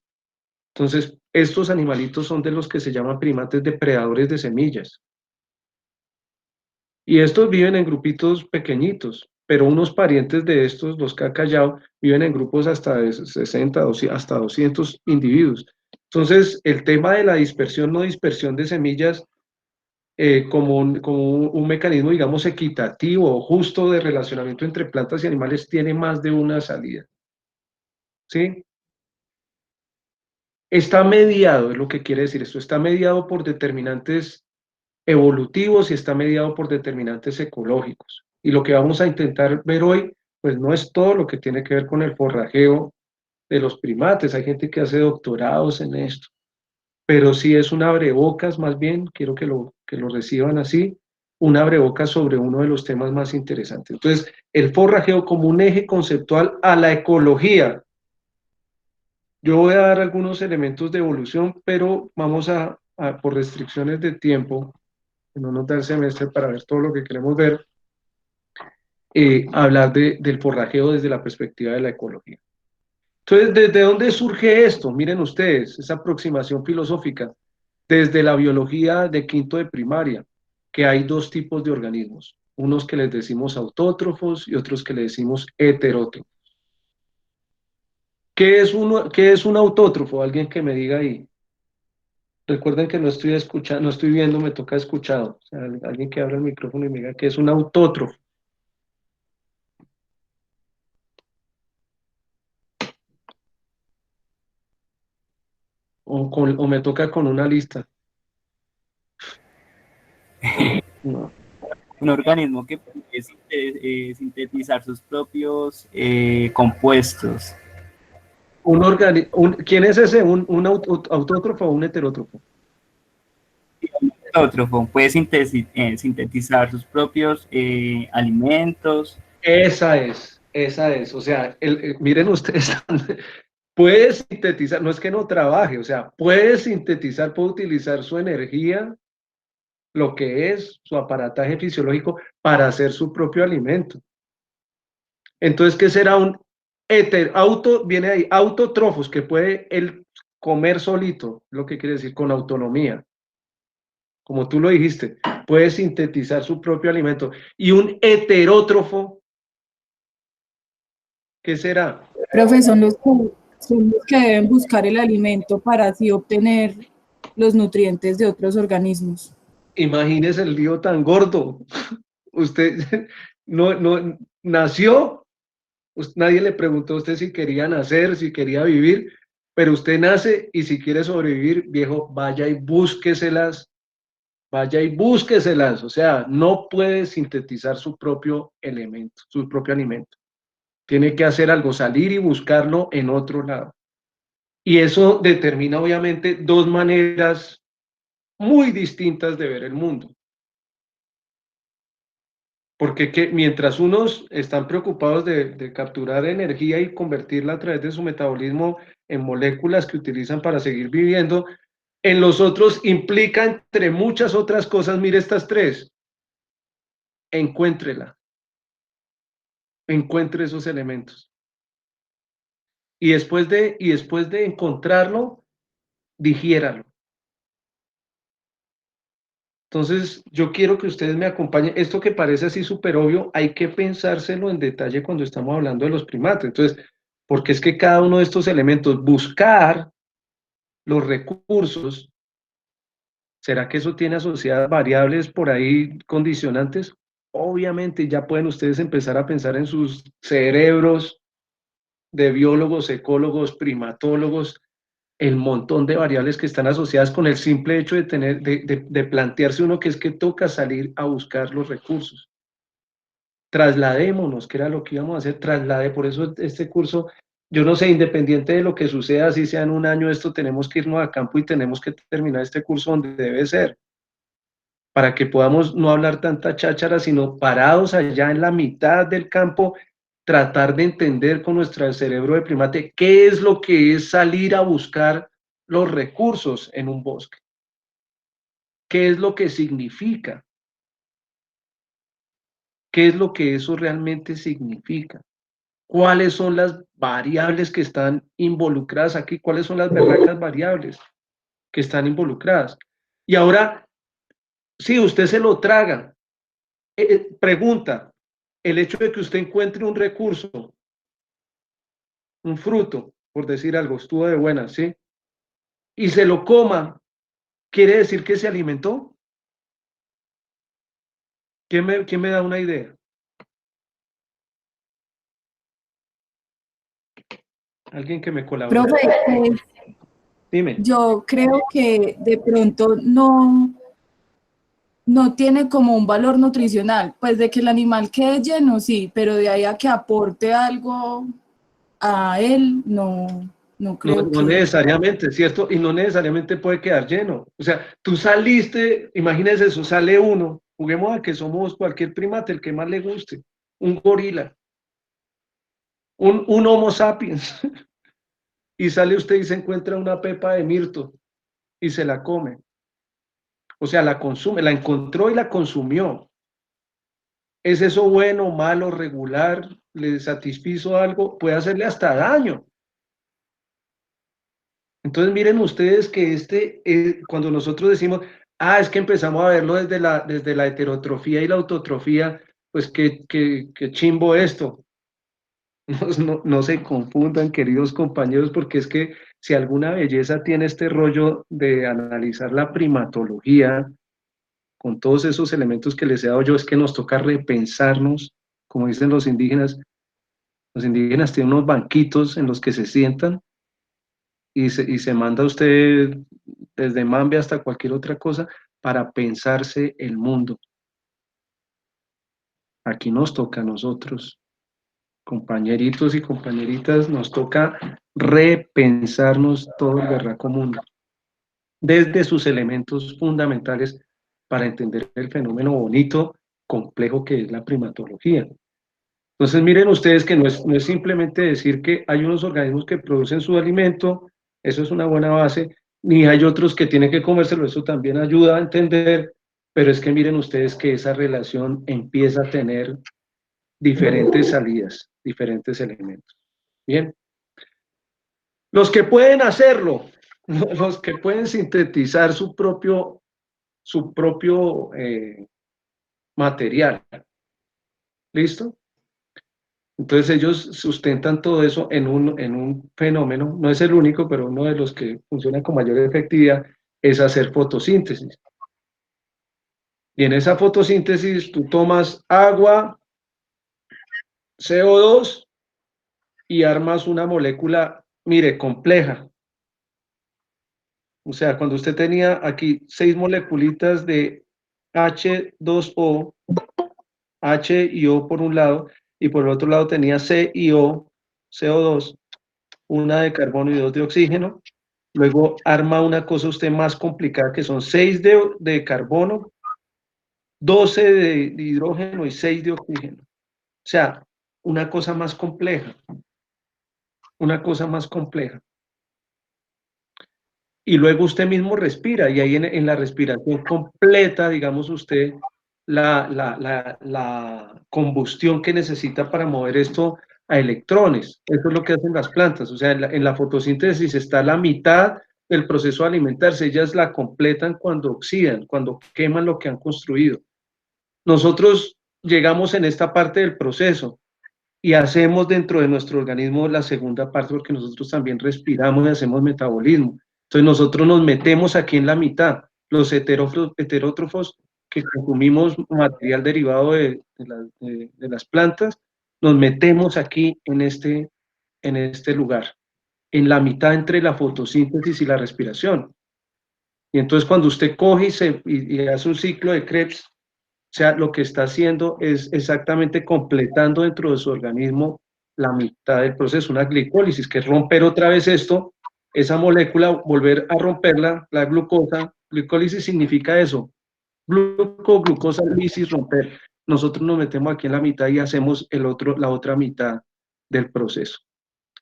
Entonces, estos animalitos son de los que se llaman primates depredadores de semillas. Y estos viven en grupitos pequeñitos, pero unos parientes de estos, los cacayao, viven en grupos hasta de 60, hasta 200 individuos. Entonces, el tema de la dispersión, no dispersión de semillas, como un mecanismo, digamos, equitativo o justo de relacionamiento entre plantas y animales, tiene más de una salida. ¿Sí? Está mediado, es lo que quiere decir esto, está mediado por determinantes evolutivos y está mediado por determinantes ecológicos. Y lo que vamos a intentar ver hoy, pues no es todo lo que tiene que ver con el forrajeo de los primates. Hay gente que hace doctorados en esto, pero sí es un abrebocas, más bien, quiero que lo reciban así, un abrebocas sobre uno de los temas más interesantes. Entonces, el forrajeo como un eje conceptual a la ecología. Yo voy a dar algunos elementos de evolución, pero vamos por restricciones de tiempo, que no nos da el semestre para ver todo lo que queremos ver, hablar del forrajeo desde la perspectiva de la ecología. Entonces, ¿desde dónde surge esto? Miren ustedes, esa aproximación filosófica, desde la biología de quinto de primaria, que hay dos tipos de organismos, unos que les decimos autótrofos y otros que le decimos heterótrofos. ¿Qué es un autótrofo? Alguien que me diga ahí. Recuerden que no estoy escuchando, no estoy viendo, me toca escuchado. O sea, alguien que abra el micrófono y me diga que es un autótrofo. O me toca con una lista. No. Un organismo que puede sintetizar sus propios compuestos. ¿Quién es ese? ¿Un autótrofo o un heterótrofo? Autótrofo puede sintetizar sus propios alimentos. Esa es. O sea, miren ustedes, puede sintetizar, no es que no trabaje, o sea, puede sintetizar, puede utilizar su energía, lo que es su aparataje fisiológico para hacer su propio alimento. Entonces, ¿qué será un viene ahí, autótrofos, que puede él comer solito, lo que quiere decir con autonomía, como tú lo dijiste. puede sintetizar su propio alimento. Y un heterótrofo, ¿qué será? Profe, son los que deben buscar el alimento para así obtener los nutrientes de otros organismos. Imagínese el lío tan gordo. Usted no nació, nadie le preguntó a usted si quería nacer, si quería vivir, pero usted nace y si quiere sobrevivir, viejo, vaya y búsqueselas, vaya y búsqueselas. O sea, no puede sintetizar su propio elemento, su propio alimento. Tiene que hacer algo, salir y buscarlo en otro lado. Y eso determina obviamente dos maneras muy distintas de ver el mundo. Porque mientras unos están preocupados de capturar energía y convertirla a través de su metabolismo en moléculas que utilizan para seguir viviendo, en los otros implica, entre muchas otras cosas, mire estas tres: encuéntrela, encuentre esos elementos. Y después de encontrarlo, digiéralo. Entonces, yo quiero que ustedes me acompañen. Esto que parece así súper obvio, hay que pensárselo en detalle cuando estamos hablando de los primates. Entonces, porque es que cada uno de estos elementos, buscar los recursos, ¿será que eso tiene asociadas variables por ahí condicionantes? Obviamente, ya pueden ustedes empezar a pensar en sus cerebros de biólogos, ecólogos, primatólogos, el montón de variables que están asociadas con el simple hecho de plantearse uno que es que toca salir a buscar los recursos. Trasladémonos, que era lo que íbamos a hacer, por eso este curso, yo no sé, independiente de lo que suceda, si sea en un año esto, tenemos que irnos a campo y tenemos que terminar este curso donde debe ser, para que podamos no hablar tanta cháchara, sino parados allá en la mitad del campo, tratar de entender con nuestro cerebro de primate qué es lo que es salir a buscar los recursos en un bosque. ¿Qué es lo que significa? ¿Qué es lo que eso realmente significa? ¿Cuáles son las variables que están involucradas aquí? ¿Cuáles son las verdaderas variables que están involucradas? Y ahora, si usted se lo traga, pregunta, el hecho de que usted encuentre un recurso, un fruto, por decir algo, estuvo de buena, ¿sí? Y se lo coma, ¿quiere decir que se alimentó? ¿Quién me da una idea? Alguien que me colabore. Profe, Dime. yo creo que de pronto no tiene como un valor nutricional, pues de que el animal quede lleno, sí, pero de ahí a que aporte algo a él, no creo No que... necesariamente, ¿cierto? Y no necesariamente puede quedar lleno. O sea, tú saliste, imagínese eso, sale uno, juguemos a que somos cualquier primate, el que más le guste, un gorila, un Homo sapiens, y sale usted y se encuentra una pepa de mirto y se la come. O sea, la consume, la encontró y la consumió. ¿Es eso bueno, malo, regular? ¿Le satisfizo algo? Puede hacerle hasta daño. Entonces miren ustedes que cuando nosotros decimos, es que empezamos a verlo desde la heterotrofía y la autotrofía, pues que chimbo esto. No se confundan, queridos compañeros, porque es que si alguna belleza tiene este rollo de analizar la primatología, con todos esos elementos que les he dado yo, es que nos toca repensarnos, como dicen los indígenas tienen unos banquitos en los que se sientan y se manda usted desde Mambe hasta cualquier otra cosa para pensarse el mundo. Aquí nos toca a nosotros, compañeritos y compañeritas, nos toca repensarnos todo el berraco mundo, desde sus elementos fundamentales para entender el fenómeno bonito, complejo que es la primatología. Entonces miren ustedes que no es simplemente decir que hay unos organismos que producen su alimento, eso es una buena base, ni hay otros que tienen que comérselo, eso también ayuda a entender, pero es que miren ustedes que esa relación empieza a tener diferentes salidas, diferentes elementos. Bien, los que pueden hacerlo, los que pueden sintetizar su propio su propio material. ¿Listo? Entonces ellos sustentan todo eso en un fenómeno, no es el único, pero uno de los que funciona con mayor efectividad es hacer fotosíntesis. Y en esa fotosíntesis tú tomas agua, CO2 y armas una molécula, mire, compleja. O sea, cuando usted tenía aquí 6 moleculitas de H2O, H y O por un lado, y por el otro lado tenía C y O, CO2, una de carbono y 2 de oxígeno. Luego arma una cosa usted más complicada, que son 6 de carbono, 12 de hidrógeno y 6 de oxígeno. O sea, una cosa más compleja, una cosa más compleja. Y luego usted mismo respira, y ahí en la respiración completa, digamos usted, la combustión que necesita para mover esto a electrones. Eso es lo que hacen las plantas. O sea, en la fotosíntesis está la mitad del proceso de alimentarse. Ellas la completan cuando oxidan, cuando queman lo que han construido. Nosotros llegamos en esta parte del proceso y hacemos dentro de nuestro organismo la segunda parte, porque nosotros también respiramos y hacemos metabolismo. Entonces nosotros nos metemos aquí en la mitad, los heterótrofos que consumimos material derivado de las plantas, nos metemos aquí en este lugar, en la mitad entre la fotosíntesis y la respiración. Y entonces cuando usted coge y hace un ciclo de Krebs, o sea, lo que está haciendo es exactamente completando dentro de su organismo la mitad del proceso, una glicólisis, que es romper otra vez esto, esa molécula, volver a romperla, la glucosa. Glicólisis significa eso, glucosa, lisis, romper. Nosotros nos metemos aquí en la mitad y hacemos la otra mitad del proceso.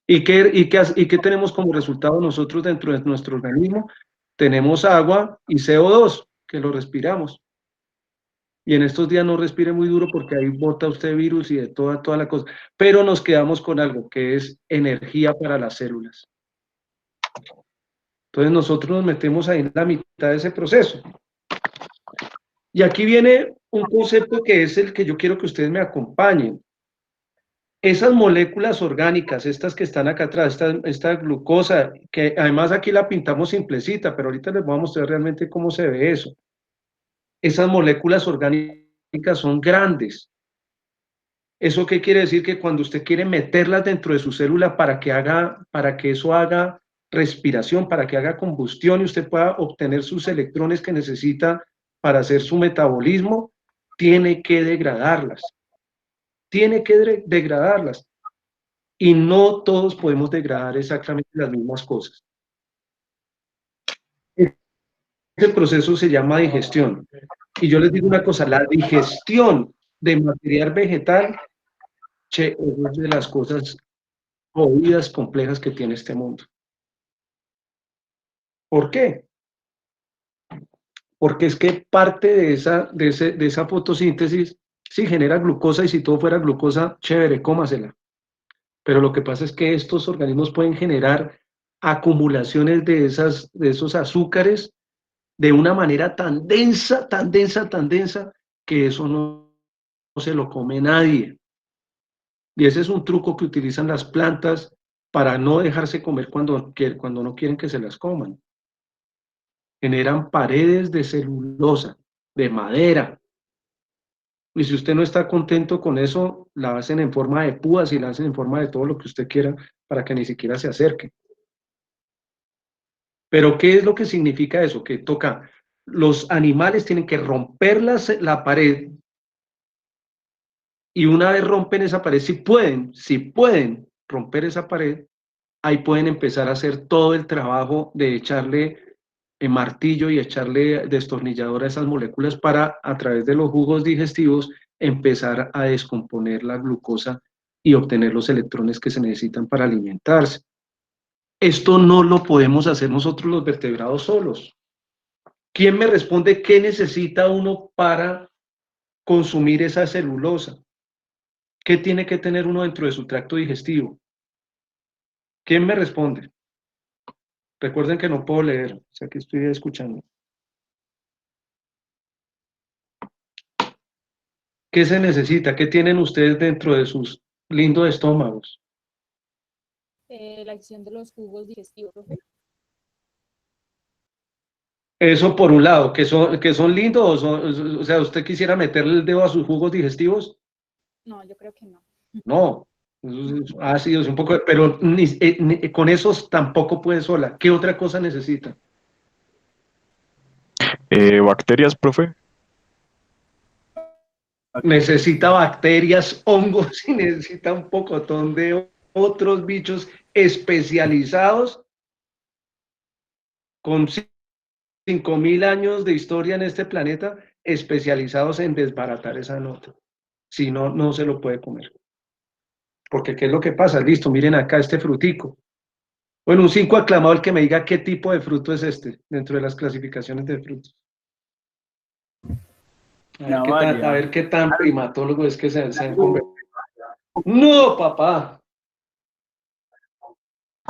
¿Y qué tenemos como resultado nosotros dentro de nuestro organismo? Tenemos agua y CO2, que lo respiramos. Y en estos días no respire muy duro porque ahí bota usted virus y de toda la cosa. Pero nos quedamos con algo que es energía para las células. Entonces nosotros nos metemos ahí en la mitad de ese proceso. Y aquí viene un concepto que es el que yo quiero que ustedes me acompañen. Esas moléculas orgánicas, estas que están acá atrás, esta glucosa, que además aquí la pintamos simplecita, pero ahorita les voy a mostrar realmente cómo se ve eso. Esas moléculas orgánicas son grandes. ¿Eso qué quiere decir? Que cuando usted quiere meterlas dentro de su célula para que eso haga respiración, para que haga combustión y usted pueda obtener sus electrones que necesita para hacer su metabolismo, tiene que degradarlas. Tiene que degradarlas. Y no todos podemos degradar exactamente las mismas cosas. Este proceso se llama digestión. Y yo les digo una cosa, la digestión de material vegetal es una de las cosas jodidas, complejas que tiene este mundo. ¿Por qué? Porque es que parte de esa fotosíntesis sí genera glucosa, y si todo fuera glucosa, chévere, cómasela. Pero lo que pasa es que estos organismos pueden generar acumulaciones de esos azúcares de una manera tan densa, tan densa, tan densa, que eso no se lo come nadie. Y ese es un truco que utilizan las plantas para no dejarse comer cuando no quieren que se las coman. Generan paredes de celulosa, de madera. Y si usted no está contento con eso, la hacen en forma de púas y la hacen en forma de todo lo que usted quiera para que ni siquiera se acerque. Pero ¿qué es lo que significa eso? Que toca, los animales tienen que romper la pared, y una vez rompen esa pared, si pueden romper esa pared, ahí pueden empezar a hacer todo el trabajo de echarle martillo y echarle destornillador a esas moléculas para, a través de los jugos digestivos, empezar a descomponer la glucosa y obtener los electrones que se necesitan para alimentarse. Esto no lo podemos hacer nosotros los vertebrados solos. ¿Quién me responde qué necesita uno para consumir esa celulosa? ¿Qué tiene que tener uno dentro de su tracto digestivo? ¿Quién me responde? Recuerden que no puedo leer, o sea que estoy escuchando. ¿Qué se necesita? ¿Qué tienen ustedes dentro de sus lindos estómagos? La acción de los jugos digestivos, profe. Eso por un lado, que son lindos, o sea, ¿usted quisiera meterle el dedo a sus jugos digestivos? No, yo creo que no. No, eso es ácido, es un poco, pero con esos tampoco puede sola. ¿Qué otra cosa necesita? Bacterias, profe. Necesita bacterias, hongos y necesita un pocotón de otros bichos especializados con 5.000 años de historia en este planeta, especializados en desbaratar esa nota. Si no, no se lo puede comer. Porque ¿qué es lo que pasa? Listo, miren acá este frutico. Bueno, un 5 aclamado el que me diga qué tipo de fruto es este, dentro de las clasificaciones de frutos. A ver qué tan primatólogo es que se han convertido. No, papá.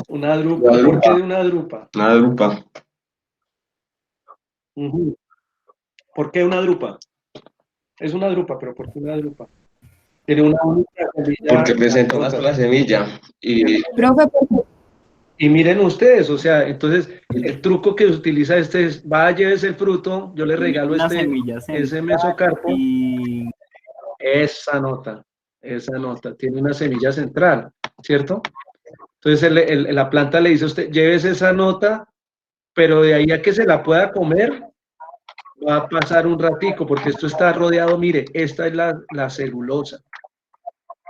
Una drupa. ¿Por qué de una drupa? Una drupa. ¿Por qué una drupa? Es una drupa, pero ¿por qué una drupa? Tiene una única semilla. Porque presenta una sola semilla. Profe, Y miren ustedes, o sea, entonces el truco que utiliza este es, vaya, llévese el fruto, yo le regalo ese mesocarpo, y esa nota, tiene una semilla central, ¿cierto? Entonces la planta le dice a usted, llévese esa nota, pero de ahí a que se la pueda comer, va a pasar un ratico, porque esto está rodeado, mire, esta es la celulosa.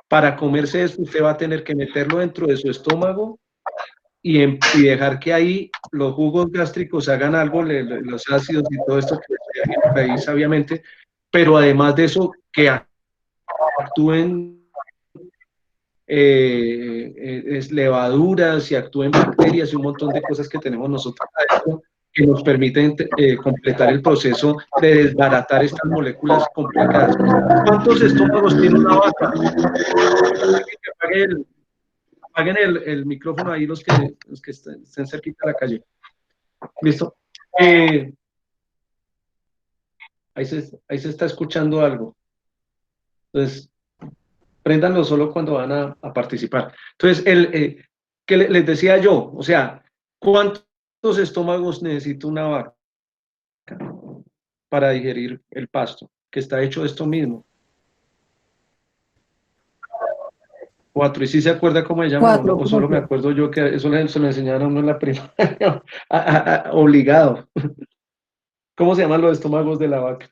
Para comerse esto, usted va a tener que meterlo dentro de su estómago y dejar que ahí los jugos gástricos hagan algo, los ácidos y todo esto que ahí sabiamente, pero además de eso, que actúen levaduras y actúen bacterias y un montón de cosas que tenemos nosotros adentro que nos permiten completar el proceso de desbaratar estas moléculas complicadas. ¿Cuántos estómagos tiene una vaca? Apaguen el micrófono ahí los que estén cerquita de la calle. ¿Listo? Ahí se está escuchando algo. Entonces, préndanlo solo cuando van a participar. Entonces, ¿qué les decía yo? O sea, ¿cuántos estómagos necesita una vaca para digerir el pasto? Que está hecho de esto mismo. 4. ¿Y si se acuerda cómo se llama? 4. O solo me acuerdo yo que eso se lo enseñaron a uno en la primaria, obligado. ¿Cómo se llaman los estómagos de la vaca?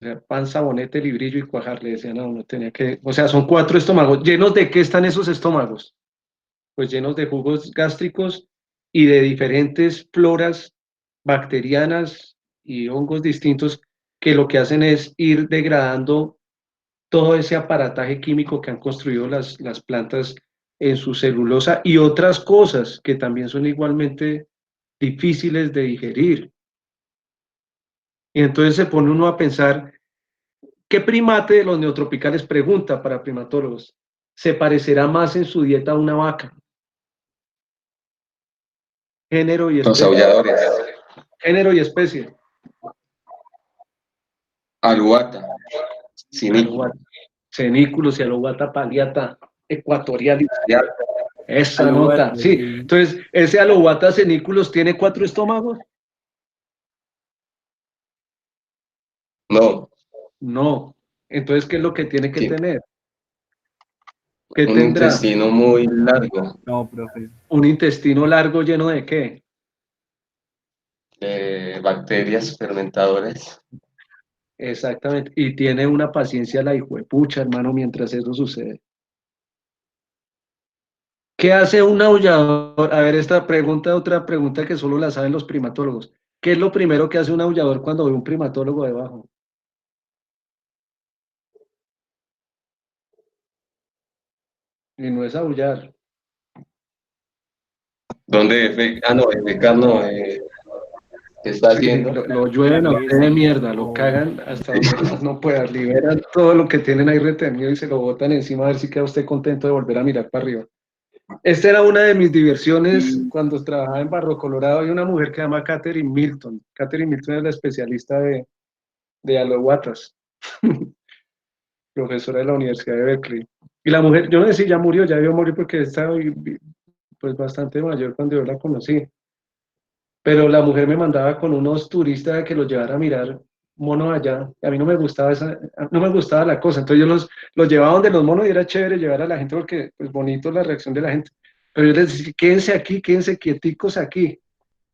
O sea, pan, sabonete, librillo y cuajar, le decían a uno, tenía que, o sea, son 4 estómagos. ¿Llenos de qué están esos estómagos? Pues llenos de jugos gástricos y de diferentes floras bacterianas y hongos distintos que lo que hacen es ir degradando todo ese aparataje químico que han construido las plantas en su celulosa y otras cosas que también son igualmente difíciles de digerir. Y entonces se pone uno a pensar, ¿qué primate de los neotropicales, pregunta para primatólogos, se parecerá más en su dieta a una vaca? Género y Los especie. aulladores. Género y especie. Aluata. Sinículo. Cenículos y Alouatta palliata ecuatorial. Esa Alouatta, nota, sí. Entonces, ese Alouatta cenículos tiene 4 estómagos. No. No. Entonces, ¿qué es lo que tiene que Sí. tener? ¿Qué Un tendrá? intestino muy largo. no, profe. Un intestino largo lleno de ¿qué? Bacterias fermentadoras. Exactamente. Y tiene una paciencia la hijuepucha, hermano, mientras eso sucede. ¿Qué hace un aullador? A ver, esta pregunta, otra pregunta que solo la saben los primatólogos. ¿Qué es lo primero que hace un aullador cuando ve un primatólogo debajo? Y no es aullar. ¿Dónde? Ah, no, no. ¿Qué está haciendo? Lo llueven a usted de mierda, lo cagan hasta donde más no pueda, liberan todo lo que tienen ahí retenido y se lo botan encima a ver si queda usted contento de volver a mirar para arriba. Esta era una de mis diversiones cuando trabajaba en Barro Colorado. Hay una mujer que se llama Catherine Milton. Catherine Milton es la especialista de alohuatas, profesora de la Universidad de Berkeley. Y la mujer, yo no sé si ya murió, ya debió morir porque estaba pues bastante mayor cuando yo la conocí. Pero la mujer me mandaba con unos turistas que los llevara a mirar monos allá. Y a mí no me gustaba no me gustaba la cosa. Entonces yo los llevaba donde los monos y era chévere llevar a la gente porque pues bonito la reacción de la gente. Pero yo les decía, quédense aquí, quédense quieticos aquí,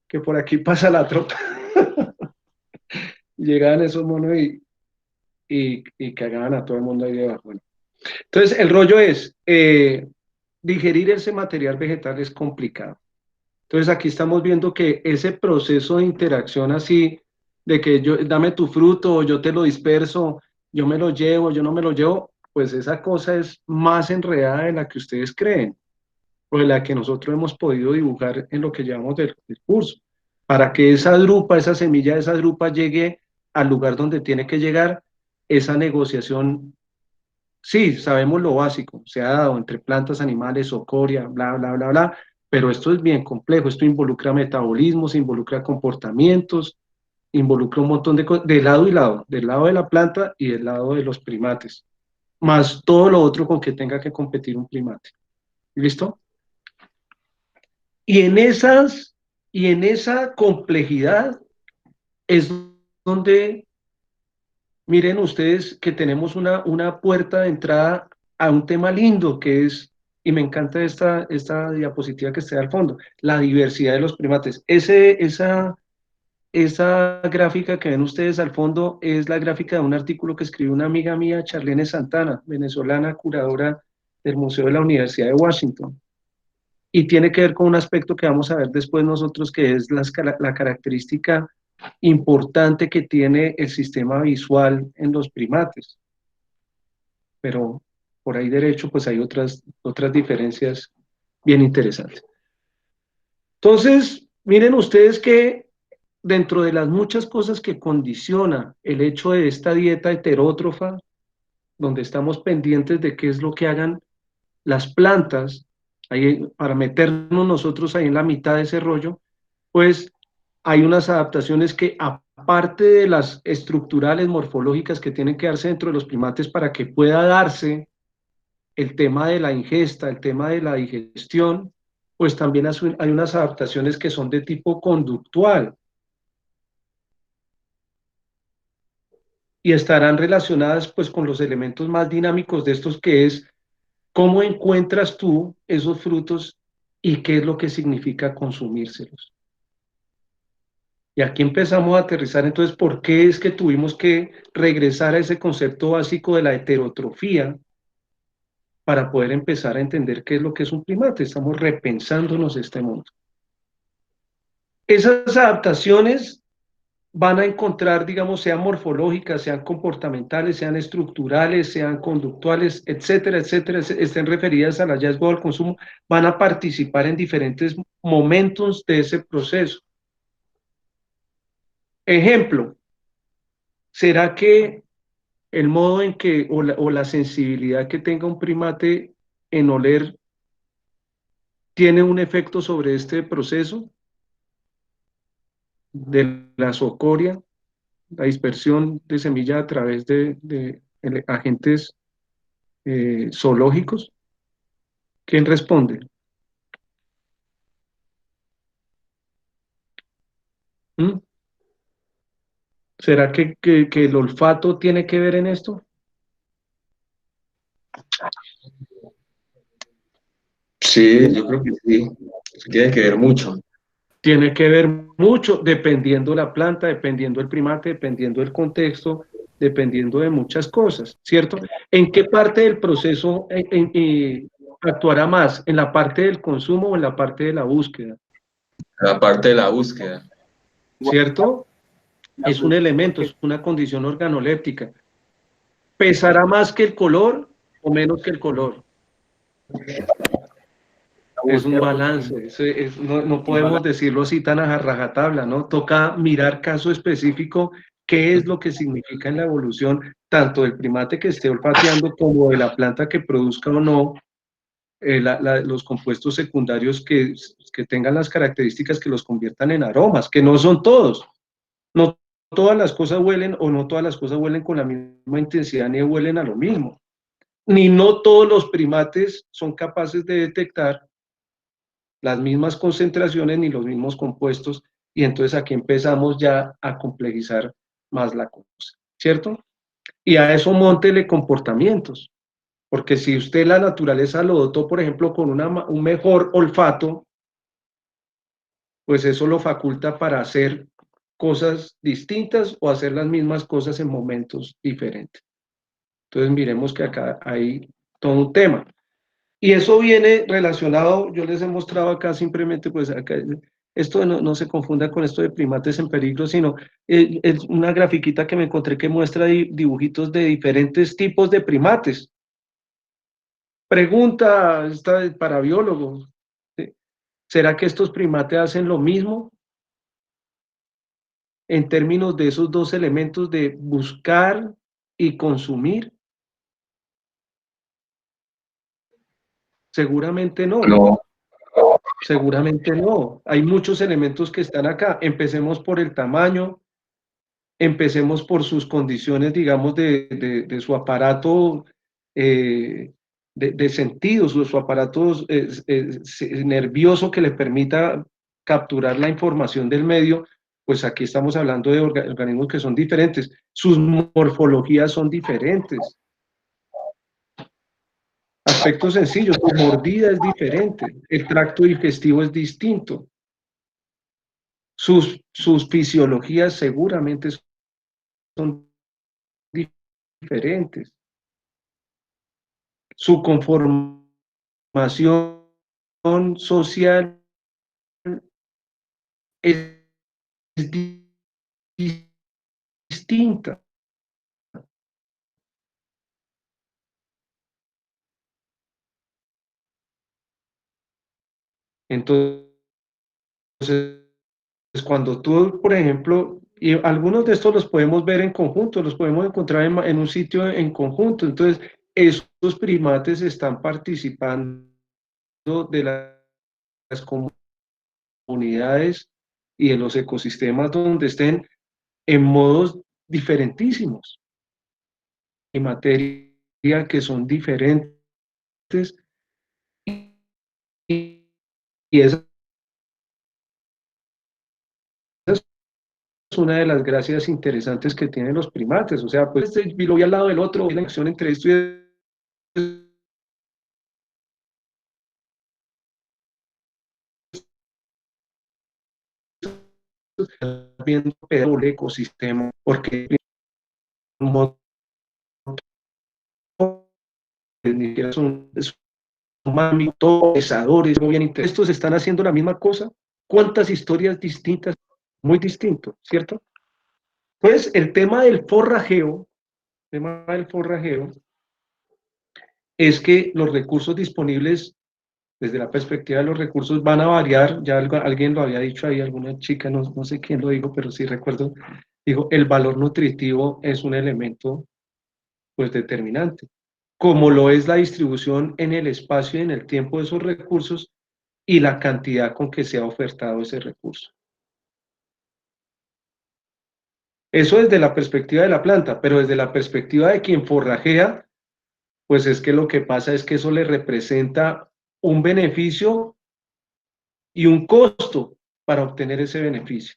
que por aquí pasa la tropa. Llegaban esos monos y cagaban a todo el mundo ahí debajo. Bueno. Entonces el rollo es, digerir ese material vegetal es complicado. Entonces aquí estamos viendo que ese proceso de interacción así, de que yo, dame tu fruto, yo te lo disperso, yo me lo llevo, yo no me lo llevo, pues esa cosa es más enredada de la que ustedes creen, o de la que nosotros hemos podido dibujar en lo que llevamos del curso. Para que esa drupa, esa semilla de esa drupa llegue al lugar donde tiene que llegar, esa negociación, sí, sabemos lo básico, se ha dado entre plantas, animales, ocoria, bla, bla, bla, bla, pero esto es bien complejo, esto involucra metabolismos, involucra comportamientos, involucra un montón de cosas, de lado y lado, del lado de la planta y del lado de los primates, más todo lo otro con que tenga que competir un primate. ¿Listo? Y y en esa complejidad es donde miren ustedes que tenemos una puerta de entrada a un tema lindo que es, y me encanta esta diapositiva que está al fondo, la diversidad de los primates. Esa gráfica que ven ustedes al fondo es la gráfica de un artículo que escribió una amiga mía, Charlene Santana, venezolana, curadora del Museo de la Universidad de Washington. Y tiene que ver con un aspecto que vamos a ver después nosotros, que es la característica importante que tiene el sistema visual en los primates. Pero por ahí derecho, pues hay otras diferencias bien interesantes. Entonces, miren ustedes que dentro de las muchas cosas que condiciona el hecho de esta dieta heterótrofa, donde estamos pendientes de qué es lo que hagan las plantas, ahí, para meternos nosotros ahí en la mitad de ese rollo, pues hay unas adaptaciones que aparte de las estructurales morfológicas que tienen que darse dentro de los primates para que pueda darse el tema de la ingesta, el tema de la digestión, pues también hay unas adaptaciones que son de tipo conductual y estarán relacionadas pues con los elementos más dinámicos de estos, que es cómo encuentras tú esos frutos y qué es lo que significa consumírselos. Y aquí empezamos a aterrizar entonces por qué es que tuvimos que regresar a ese concepto básico de la heterotrofía para poder empezar a entender qué es lo que es un primate. Estamos repensándonos este mundo. Esas adaptaciones van a encontrar, digamos, sean morfológicas, sean comportamentales, sean estructurales, sean conductuales, etcétera, etcétera, estén referidas al hallazgo del consumo, van a participar en diferentes momentos de ese proceso. Ejemplo, ¿será que el modo en que, o la sensibilidad que tenga un primate en oler tiene un efecto sobre este proceso de la zoocoria, la dispersión de semilla a través de agentes zoológicos? ¿Quién responde? ¿Mm? ¿Será que el olfato tiene que ver en esto? Sí, yo creo que sí. Tiene que ver mucho. Tiene que ver mucho, dependiendo la planta, dependiendo el primate, dependiendo del contexto, dependiendo de muchas cosas, ¿cierto? ¿En qué parte del proceso actuará más? ¿En la parte del consumo o en la parte de la búsqueda? La parte de la búsqueda. ¿Cierto? Es un elemento, es una condición organoléptica. ¿Pesará más que el color o menos que el color? Es un balance, no podemos decirlo así tan a rajatabla, ¿no? Toca mirar caso específico, qué es lo que significa en la evolución, tanto del primate que esté olfateando como de la planta que produzca o no los compuestos secundarios que tengan las características que los conviertan en aromas, que no son todos. No todas las cosas huelen o no todas las cosas huelen con la misma intensidad ni huelen a lo mismo. Ni no todos los primates son capaces de detectar las mismas concentraciones ni los mismos compuestos, y entonces aquí empezamos ya a complejizar más la cosa, ¿cierto? Y a eso móntele comportamientos, porque si usted la naturaleza lo dotó, por ejemplo, con un mejor olfato, pues eso lo faculta para hacer cosas distintas o hacer las mismas cosas en momentos diferentes. Entonces miremos que acá hay todo un tema. Y eso viene relacionado, yo les he mostrado acá simplemente, pues acá, esto no se confunda con esto de primates en peligro, sino es una grafiquita que me encontré que muestra dibujitos de diferentes tipos de primates. Pregunta esta para biólogos, ¿sí? ¿Será que estos primates hacen lo mismo en términos de esos dos elementos de buscar y consumir? Seguramente no. No, Seguramente no. Hay muchos elementos que están acá. Empecemos por el tamaño, empecemos por sus condiciones, digamos, de su aparato de sentidos, su aparato nervioso que le permita capturar la información del medio. Pues aquí estamos hablando de organismos que son diferentes. Sus morfologías son diferentes. Aspectos sencillos, su mordida es diferente, el tracto digestivo es distinto, sus fisiologías seguramente son diferentes, su conformación social es distinta. Entonces, cuando tú, por ejemplo, y algunos de estos los podemos ver en conjunto, los podemos encontrar en un sitio en conjunto, entonces esos primates están participando de las comunidades y de los ecosistemas donde estén en modos diferentísimos, en materia que son diferentes, y esa es una de las gracias interesantes que tienen los primates, o sea, pues lo vi al lado del otro, la acción entre esto y viendo el ecosistema, porque un montón ni siquiera son todos pesadores, bien, estos están haciendo la misma cosa. ¿Cuántas historias distintas? Muy distinto, ¿cierto? Pues el tema del forrajeo es que los recursos disponibles, desde la perspectiva de los recursos, van a variar. Ya alguien lo había dicho ahí, alguna chica, no sé quién lo dijo, pero sí recuerdo, dijo, el valor nutritivo es un elemento pues determinante, como lo es la distribución en el espacio y en el tiempo de esos recursos y la cantidad con que se ha ofertado ese recurso. Eso desde la perspectiva de la planta, pero desde la perspectiva de quien forrajea, pues es que lo que pasa es que eso le representa un beneficio y un costo para obtener ese beneficio.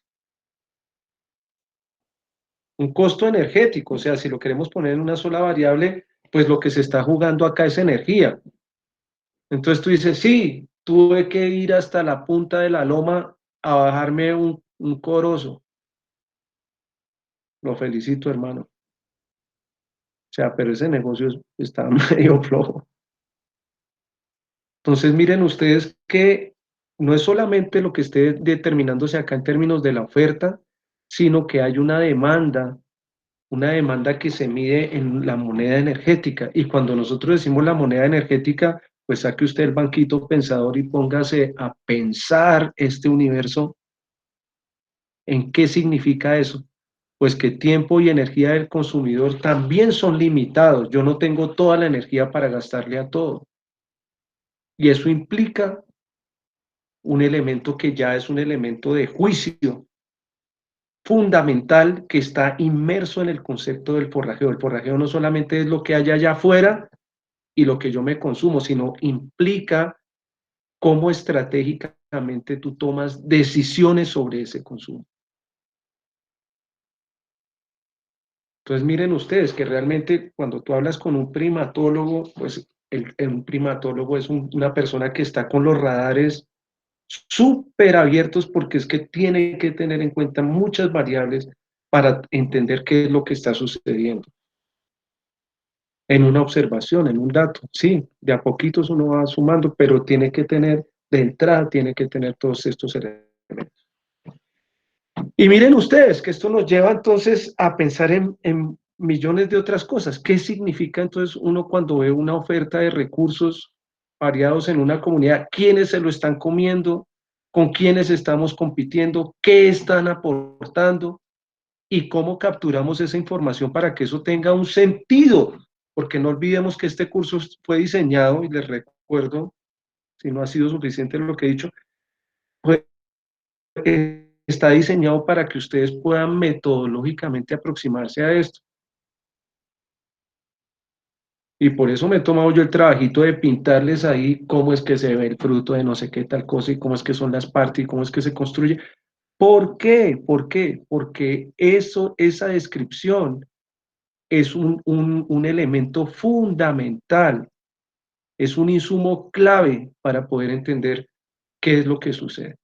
Un costo energético, o sea, si lo queremos poner en una sola variable, pues lo que se está jugando acá es energía. Entonces tú dices, sí, tuve que ir hasta la punta de la loma a bajarme un corozo. Lo felicito, hermano. O sea, pero ese negocio está medio flojo. Entonces miren ustedes que no es solamente lo que esté determinándose acá en términos de la oferta, sino que hay una demanda que se mide en la moneda energética. Y cuando nosotros decimos la moneda energética, pues saque usted el banquito pensador y póngase a pensar este universo. ¿En qué significa eso? Pues que tiempo y energía del consumidor también son limitados. Yo no tengo toda la energía para gastarle a todo. Y eso implica un elemento que ya es un elemento de juicio fundamental que está inmerso en el concepto del forrajeo. El forrajeo no solamente es lo que hay allá afuera y lo que yo me consumo, sino implica cómo estratégicamente tú tomas decisiones sobre ese consumo. Entonces miren ustedes que realmente cuando tú hablas con un primatólogo, pues un primatólogo es una persona que está con los radares súper abiertos porque es que tiene que tener en cuenta muchas variables para entender qué es lo que está sucediendo en una observación, en un dato. Sí, de a poquitos uno va sumando, pero tiene que tener, de entrada, tiene que tener todos estos elementos. Y miren ustedes que esto nos lleva entonces a pensar en millones de otras cosas. ¿Qué significa entonces uno cuando ve una oferta de recursos variados en una comunidad? ¿Quiénes se lo están comiendo? ¿Con quiénes estamos compitiendo? ¿Qué están aportando? ¿Y cómo capturamos esa información para que eso tenga un sentido? Porque no olvidemos que este curso fue diseñado, y les recuerdo, si no ha sido suficiente lo que he dicho, fue está diseñado para que ustedes puedan metodológicamente aproximarse a esto. Y por eso me he tomado yo el trabajito de pintarles ahí cómo es que se ve el fruto de no sé qué tal cosa y cómo es que son las partes y cómo es que se construye. ¿Por qué? ¿Por qué? Porque esa descripción es un elemento fundamental, es un insumo clave para poder entender qué es lo que sucede.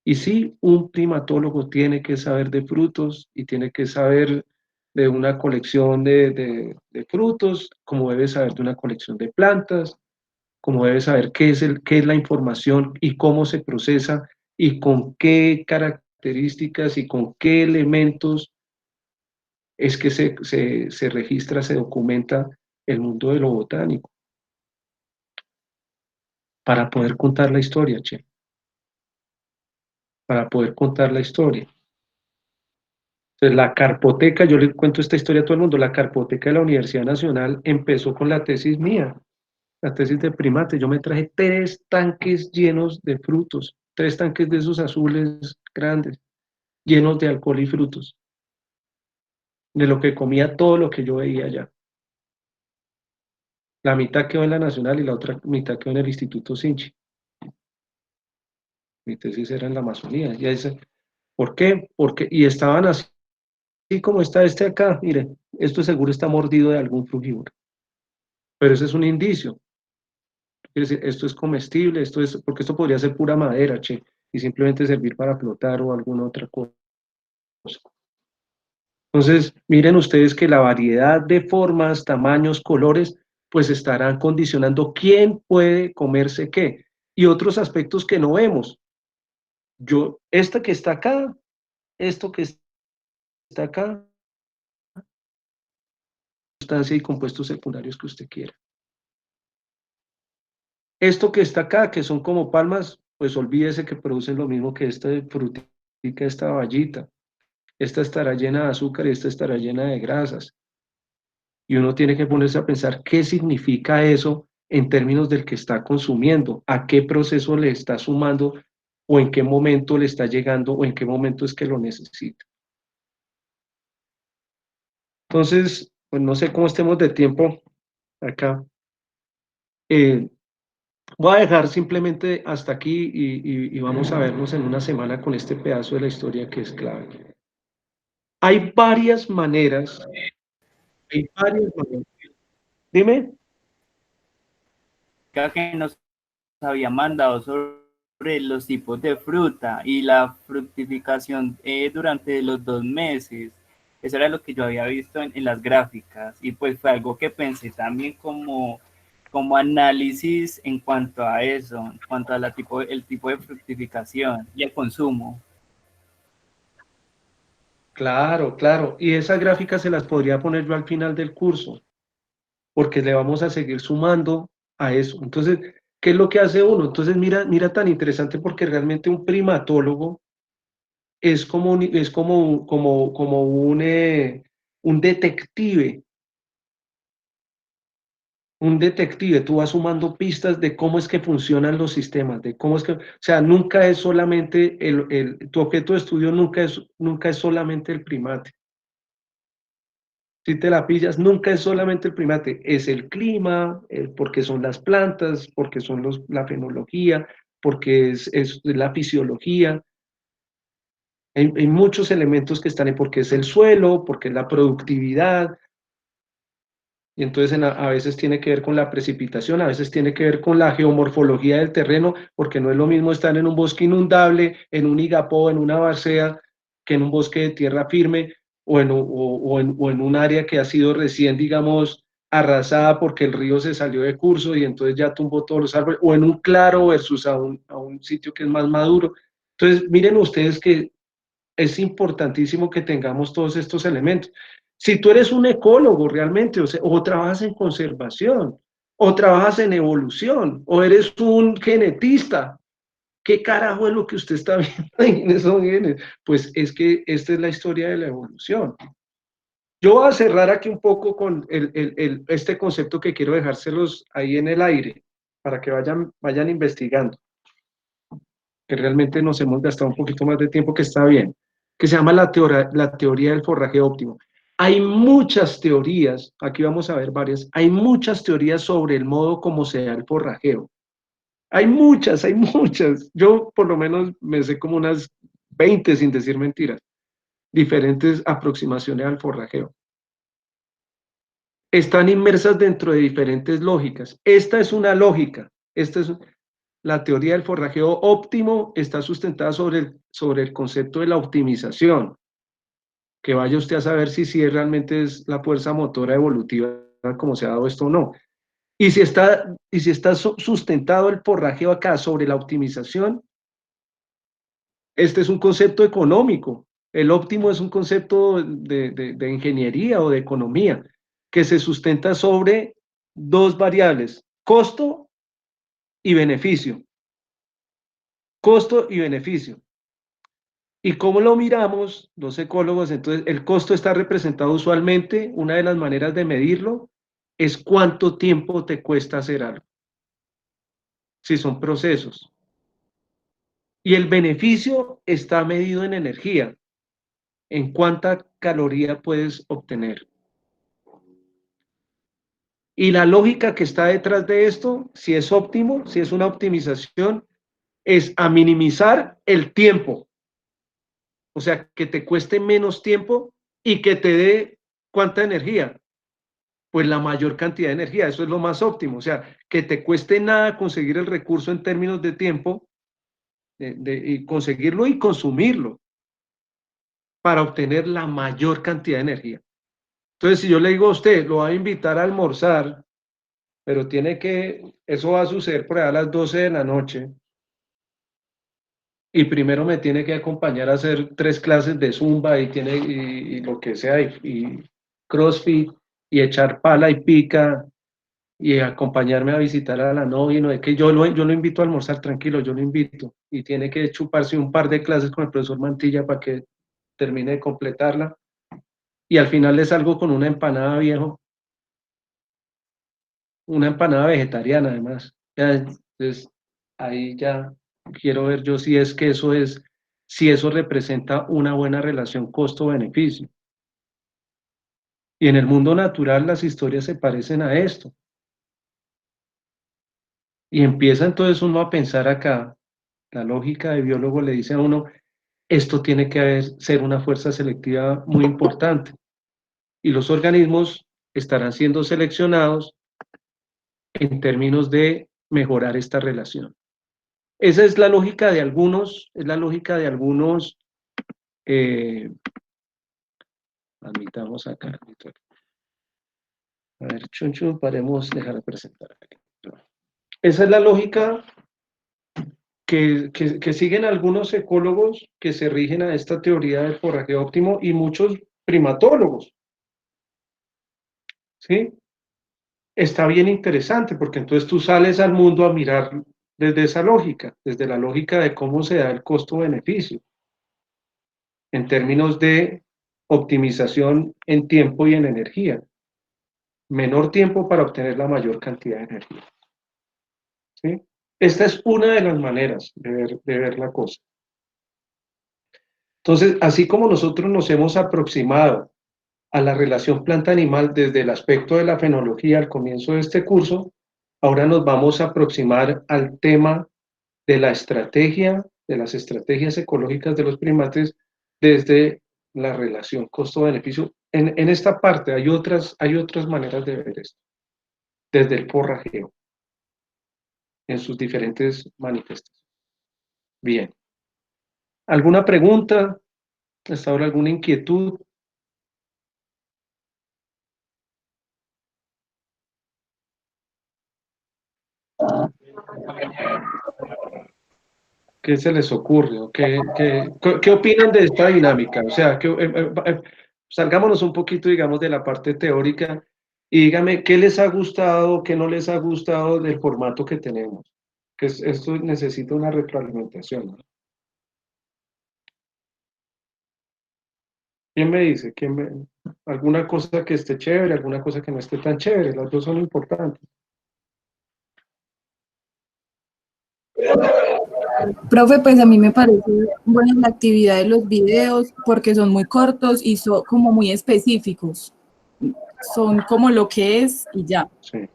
Y sí, un primatólogo tiene que saber de frutos y tiene que saber de una colección de frutos, como debe saber de una colección de plantas, como debe saber qué es la información y cómo se procesa y con qué características y con qué elementos es que se registra, se documenta el mundo de lo botánico, para poder contar la historia, che, para poder contar la historia. Entonces, la carpoteca, yo le cuento esta historia a todo el mundo, la carpoteca de la Universidad Nacional empezó con la tesis mía, la tesis de primate. Yo me traje 3 tanques llenos de frutos, 3 tanques de esos azules grandes, llenos de alcohol y frutos, de lo que comía todo lo que yo veía allá. La mitad quedó en la Nacional y la otra mitad quedó en el Instituto Sinchi. Mi tesis era en la Amazonía. Y dice, ¿por qué? Porque, y estaban así como está este acá, miren, esto seguro está mordido de algún frugívoro. Pero ese es un indicio. Quiere decir, esto es comestible, esto es, porque esto podría ser pura madera, che, y simplemente servir para flotar o alguna otra cosa. Entonces, miren ustedes que la variedad de formas, tamaños, colores, pues estarán condicionando quién puede comerse qué. Y otros aspectos que no vemos. Esta que está acá, esto que está acá, sustancia y compuestos secundarios que usted quiera. Esto que está acá, que son como palmas, pues olvídese que producen lo mismo que esta frutica, esta bayita. Esta estará llena de azúcar y esta estará llena de grasas. Y uno tiene que ponerse a pensar qué significa eso en términos del que está consumiendo, a qué proceso le está sumando o en qué momento le está llegando o en qué momento es que lo necesita. Entonces, pues no sé cómo estemos de tiempo acá. Voy a dejar simplemente hasta aquí y vamos a vernos en una semana con este pedazo de la historia que es clave. Hay varias maneras, hay varias maneras. Dime. Que nos había mandado sobre los tipos de fruta y la fructificación durante los 2 meses. Eso era lo que yo había visto en las gráficas y pues fue algo que pensé también como análisis en cuanto a eso, en cuanto a el tipo de fructificación y el consumo. Claro, claro. Y esas gráficas se las podría poner yo al final del curso, porque le vamos a seguir sumando a eso. Entonces, ¿qué es lo que hace uno? Entonces, mira tan interesante porque realmente un primatólogo es como un detective un detective, tú vas sumando pistas de cómo es que funcionan los sistemas, de cómo es que, o sea, nunca es solamente tu objeto de estudio nunca es solamente el primate. Si te la pillas, nunca es solamente el primate, es el clima, porque son las plantas, porque son la fenología, porque es la fisiología. Hay muchos elementos que están ahí, porque es el suelo, porque es la productividad, y entonces a veces tiene que ver con la precipitación, a veces tiene que ver con la geomorfología del terreno, porque no es lo mismo estar en un bosque inundable, en un igapó, en una barcea, que en un bosque de tierra firme o en un área que ha sido recién, digamos, arrasada porque el río se salió de curso y entonces ya tumbó todos los árboles, o en un claro versus a un sitio que es más maduro. Entonces, miren ustedes que es importantísimo que tengamos todos estos elementos. Si tú eres un ecólogo realmente, o trabajas en conservación, o trabajas en evolución, o eres un genetista, ¿qué carajo es lo que usted está viendo en esos genes? Pues es que esta es la historia de la evolución. Yo voy a cerrar aquí un poco con este concepto que quiero dejárselos ahí en el aire, para que vayan investigando, que realmente nos hemos gastado un poquito más de tiempo, que está bien, que se llama la teoría del forraje óptimo. Hay muchas teorías, aquí vamos a ver varias, hay muchas teorías sobre el modo como se da el forrajeo. Hay muchas, hay muchas. Yo por lo menos me sé como unas 20, sin decir mentiras, diferentes aproximaciones al forrajeo. Están inmersas dentro de diferentes lógicas. Esta es una lógica, la teoría del forrajeo óptimo está sustentada sobre el concepto de la optimización, que vaya usted a saber si realmente es la fuerza motora evolutiva como se ha dado esto o no. Y si está sustentado el forrajeo acá sobre la optimización, este es un concepto económico. El óptimo es un concepto de ingeniería o de economía que se sustenta sobre dos variables, costo y beneficio. Costo y beneficio. ¿Y cómo lo miramos los ecólogos? Entonces, el costo está representado usualmente, una de las maneras de medirlo es cuánto tiempo te cuesta hacer algo, si son procesos. Y el beneficio está medido en energía, en cuánta caloría puedes obtener. Y la lógica que está detrás de esto, si es óptimo, si es una optimización, es a minimizar el tiempo. O sea, que te cueste menos tiempo y que te dé cuánta energía. Pues la mayor cantidad de energía, eso es lo más óptimo. O sea, que te cueste nada conseguir el recurso en términos de tiempo, y conseguirlo y consumirlo para obtener la mayor cantidad de energía. Entonces, si yo le digo a usted, lo va a invitar a almorzar, pero eso va a suceder por allá a las 12 de la noche, y primero me tiene que acompañar a hacer 3 clases de zumba y lo que sea, y CrossFit, y echar pala y pica, y acompañarme a visitar a la novia, y no es que yo lo invito a almorzar, tranquilo, yo lo invito, y tiene que chuparse un par de clases con el profesor Mantilla para que termine de completarla, y al final le salgo con una empanada, viejo, una empanada vegetariana además. Ya, entonces, ahí ya quiero ver yo si eso representa una buena relación costo-beneficio. Y en el mundo natural las historias se parecen a esto. Y empieza entonces uno a pensar acá, la lógica de biólogo le dice a uno, esto tiene que ser una fuerza selectiva muy importante. Y los organismos estarán siendo seleccionados en términos de mejorar esta relación. Esa es la lógica de algunos, admitamos acá. A ver, paremos, dejar de presentar. Esa es la lógica que siguen algunos ecólogos que se rigen a esta teoría del forrajeo óptimo y muchos primatólogos. ¿Sí? Está bien interesante porque entonces tú sales al mundo a mirar desde esa lógica, desde la lógica de cómo se da el costo-beneficio en términos de optimización en tiempo y en energía. menor tiempo para obtener la mayor cantidad de energía. ¿Sí? Esta es una de las maneras de ver la cosa. Entonces, así como nosotros nos hemos aproximado a la relación planta-animal desde el aspecto de la fenología al comienzo de este curso, ahora nos vamos a aproximar al tema de la estrategia, de las estrategias ecológicas de los primates desde la relación costo-beneficio. En esta parte hay otras maneras de ver esto, desde el forrajeo, en sus diferentes manifestaciones. Bien. ¿Alguna pregunta? ¿Hasta ahora alguna inquietud? ¿Qué se les ocurre? ¿O qué opinan de esta dinámica? O sea, salgámonos un poquito, digamos, de la parte teórica y dígame qué les ha gustado, qué no les ha gustado del formato que tenemos. Esto necesita una retroalimentación, ¿no? ¿Quién me dice? ¿Alguna cosa que esté chévere, alguna cosa que no esté tan chévere? Las dos son importantes. Profe, pues a mí me parece buena la actividad de los videos porque son muy cortos y son como muy específicos. Son como lo que es y ya. Sí.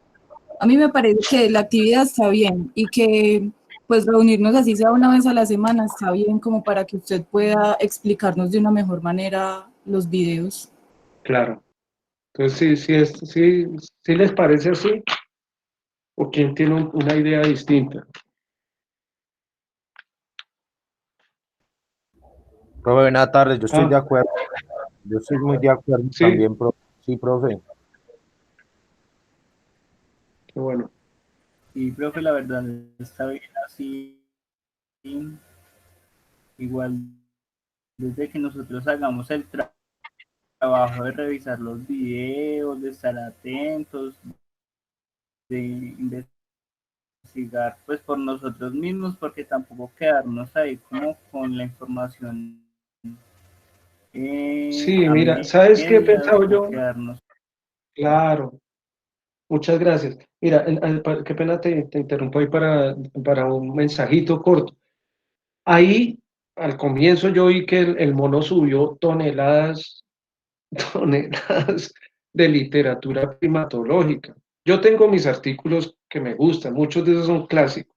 A mí me parece que la actividad está bien y que pues reunirnos así sea una vez a la semana está bien como para que usted pueda explicarnos de una mejor manera los videos. Claro. Entonces, sí les parece así, o quién tiene una idea distinta. Profe, buenas tardes, yo estoy de Ah, acuerdo. Yo estoy muy de acuerdo sí, también, profe. Sí, profe. qué bueno. Y profe, la verdad está bien así. Igual, desde que nosotros hagamos el trabajo de revisar los videos, de estar atentos, de investigar pues por nosotros mismos, porque tampoco quedarnos ahí como con la información Sí, a mira, ¿sabes qué he medias pensado o yo? quedarnos. Claro, muchas gracias. Mira, qué pena te interrumpo ahí para un mensajito corto. Ahí, al comienzo, yo vi que el mono subió toneladas, toneladas de literatura primatológica. Yo tengo mis artículos que me gustan, muchos de esos son clásicos.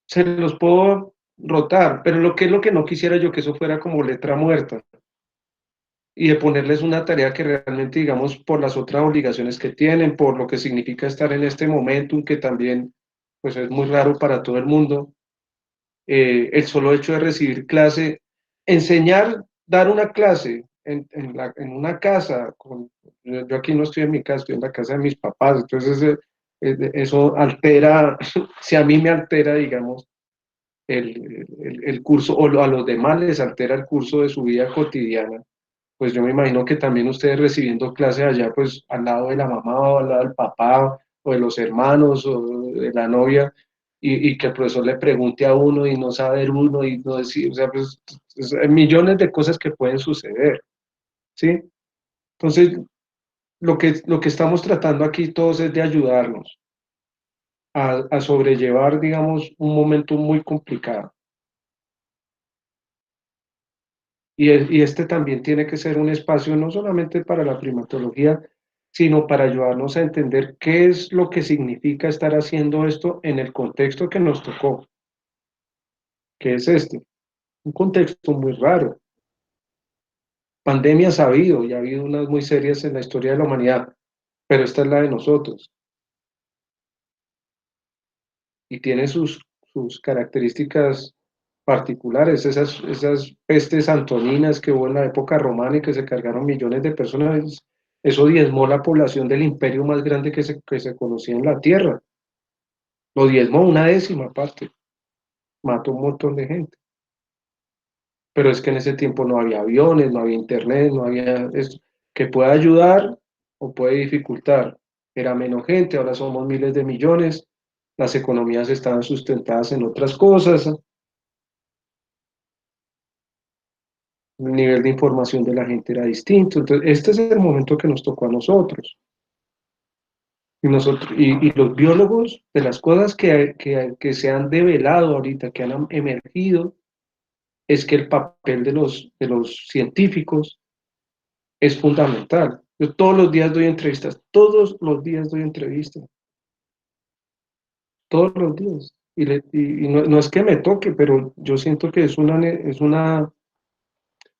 Se los puedo rotar, pero lo que es lo que no quisiera yo que eso fuera como letra muerta y de ponerles una tarea que realmente, digamos, por las otras obligaciones que tienen, por lo que significa estar en este momento, que también pues es muy raro para todo el mundo, el solo hecho de recibir clase, enseñar, dar una clase en una casa, yo aquí no estoy en mi casa, estoy en la casa de mis papás, entonces eso altera, si a mí me altera, digamos, el curso, o a los demás les altera el curso de su vida cotidiana, pues yo me imagino que también ustedes recibiendo clases allá, pues al lado de la mamá o al lado del papá o de los hermanos o de la novia, y que el profesor le pregunte a uno y no saber uno y no decir, o sea, pues hay millones de cosas que pueden suceder, ¿sí? Entonces, lo que estamos tratando aquí todos es de ayudarnos a sobrellevar, digamos, un momento muy complicado. Y este también tiene que ser un espacio no solamente para la primatología, sino para ayudarnos a entender qué es lo que significa estar haciendo esto en el contexto que nos tocó, que es este, un contexto muy raro. Pandemias ha habido, y ha habido unas muy serias en la historia de la humanidad, pero esta es la de nosotros, y tiene sus características particulares, esas pestes antoninas que hubo en la época romana y que se cargaron millones de personas, eso diezmó la población del imperio más grande que se conocía en la tierra, lo diezmó una décima parte, mató un montón de gente, pero es que en ese tiempo no había aviones, no había internet, no había esto, que puede ayudar o puede dificultar, era menos gente, ahora somos miles de millones, las economías estaban sustentadas en otras cosas. el nivel de información de la gente era distinto. Entonces, este es el momento que nos tocó a nosotros. Y los biólogos, de las cosas que se han develado ahorita, que han emergido, es que el papel de los científicos es fundamental. Yo todos los días doy entrevistas, todos los días doy entrevistas, todos los días. Y no, no es que me toque, pero yo siento que es una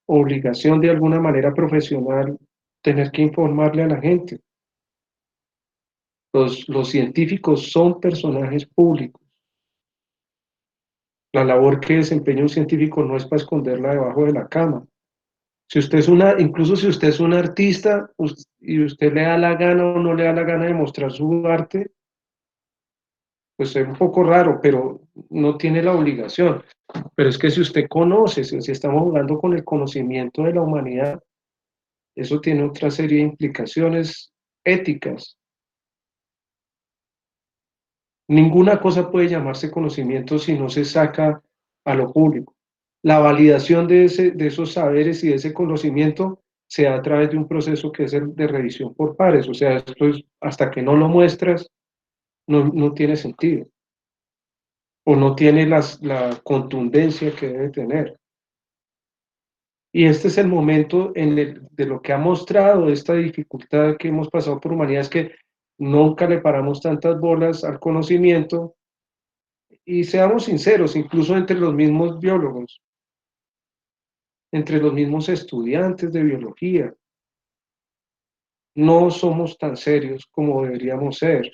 obligación de alguna manera profesional tener que informarle a la gente. Los científicos son personajes públicos. La labor que desempeña un científico no es para esconderla debajo de la cama. Si usted es incluso si usted es un artista y usted le da la gana o no le da la gana de mostrar su arte, pues es un poco raro, pero no tiene la obligación. Pero es que si usted conoce, si estamos jugando con el conocimiento de la humanidad, eso tiene otra serie de implicaciones éticas. Ninguna cosa puede llamarse conocimiento si no se saca a lo público. La validación de esos saberes y de ese conocimiento se da a través de un proceso que es el de revisión por pares. O sea, esto es hasta que no lo muestras, no tiene sentido. O no tiene la contundencia que debe tener. Y este es el momento de lo que ha mostrado esta dificultad que hemos pasado por humanidad, es que nunca le paramos tantas bolas al conocimiento. Y seamos sinceros, incluso entre los mismos biólogos, entre los mismos estudiantes de biología, no somos tan serios como deberíamos ser.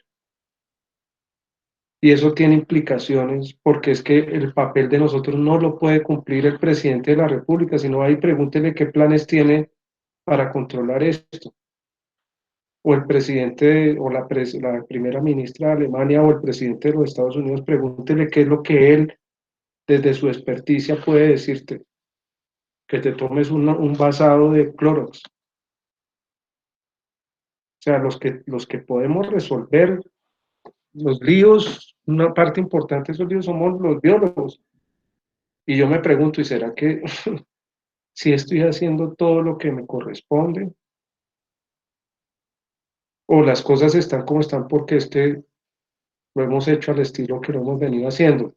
Y eso tiene implicaciones porque es que el papel de nosotros no lo puede cumplir el presidente de la República, sino ahí pregúntele qué planes tiene para controlar esto. O el presidente o la primera ministra de Alemania o el presidente de los Estados Unidos, pregúntele qué es lo que él, desde su experticia, puede decirte. Que te tomes un vasado de Clorox. O sea, los que podemos resolver los líos, una parte importante de esos líos somos los biólogos. Y yo me pregunto, ¿y será que si estoy haciendo todo lo que me corresponde? ¿O las cosas están como están porque es que lo hemos hecho al estilo que lo hemos venido haciendo?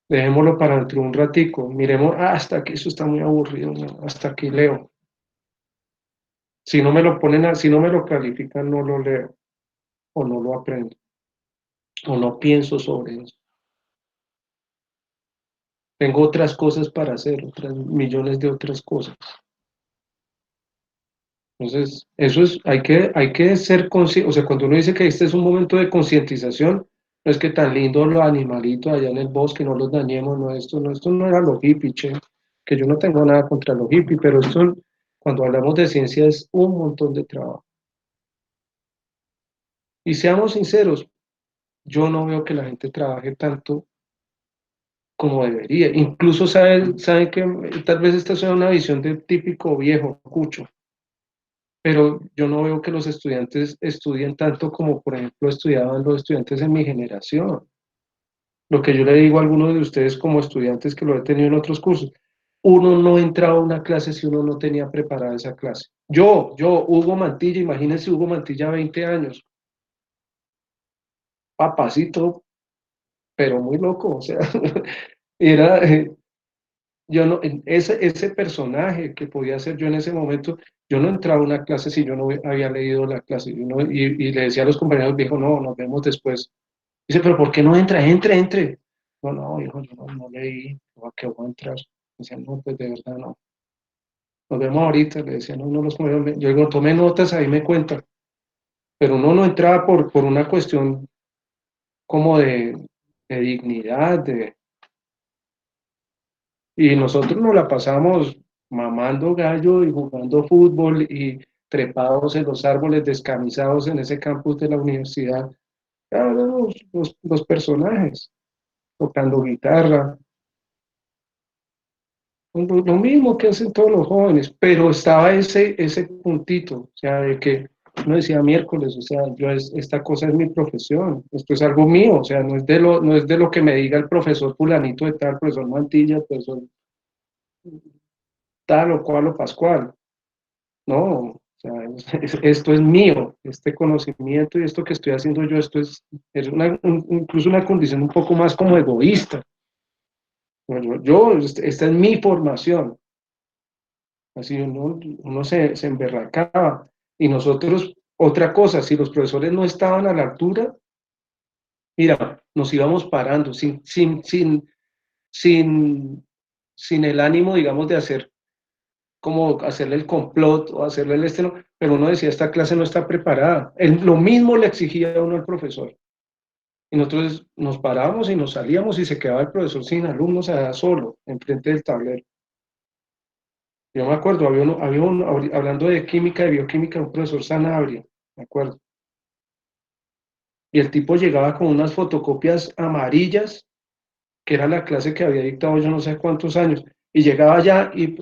Dejémoslo para dentro de un ratico. Miremos, hasta aquí eso está muy aburrido, ¿no? Hasta aquí leo. Si no me lo si no me lo califican, no lo leo o no lo aprendo. O no pienso sobre eso. Tengo otras cosas para hacer, otras millones de otras cosas. Entonces, eso es, hay que ser consciente, o sea, cuando uno dice que este es un momento de concientización, no es que tan lindo los animalitos allá en el bosque, no los dañemos, esto no era lo hippie, che, que yo no tengo nada contra los hippies, pero esto, cuando hablamos de ciencia, es un montón de trabajo. Y seamos sinceros, yo no veo que la gente trabaje tanto como debería. Incluso saben que tal vez esta sea una visión de típico viejo, cucho, pero yo no veo que los estudiantes estudien tanto como, por ejemplo, estudiaban los estudiantes en mi generación. Lo que yo le digo a algunos de ustedes como estudiantes que lo he tenido en otros cursos, uno no entraba a una clase si uno no tenía preparada esa clase. Hugo Mantilla, imagínense Hugo Mantilla, 20 años, papacito, pero muy loco, o sea, era, yo no, ese personaje que podía ser yo en ese momento, yo no entraba a una clase si yo no había leído la clase, y le decía a los compañeros, viejo, no, nos vemos después. Dice, pero ¿por qué no entra? Entre. No, no, viejo, yo no leí, ¿a qué voy a entrar? Decía, no, pues de verdad no. Nos vemos ahorita, le decía, no, los compañeros, yo digo, tome notas, ahí me cuenta. Pero uno no entraba por una cuestión como de dignidad, y nosotros nos la pasamos mamando gallo y jugando fútbol y trepados en los árboles, descamisados en ese campus de la universidad. Claro, los personajes, tocando guitarra, lo mismo que hacen todos los jóvenes, pero estaba ese puntito, o sea, de que uno decía miércoles, o sea, esta cosa es mi profesión, esto es algo mío, o sea, no es de lo que me diga el profesor fulanito de tal, profesor Mantilla, profesor tal o cual o pascual. No, o sea, esto es mío, este conocimiento y esto que estoy haciendo yo, esto es incluso una condición un poco más como egoísta. Bueno, esta es mi formación. Así uno se emberracaba. Y nosotros, otra cosa, si los profesores no estaban a la altura, mira, nos íbamos parando sin, sin el ánimo, digamos, de hacer como hacerle el complot o hacerle el no, pero uno decía, esta clase no está preparada. Lo mismo le exigía a uno al profesor. Y nosotros nos parábamos y nos salíamos y se quedaba el profesor sin alumnos allá solo, enfrente del tablero. Yo me acuerdo, hablando de química, de bioquímica, un profesor Sanabria, me acuerdo. Y el tipo llegaba con unas fotocopias amarillas, que era la clase que había dictado yo no sé cuántos años, y llegaba allá y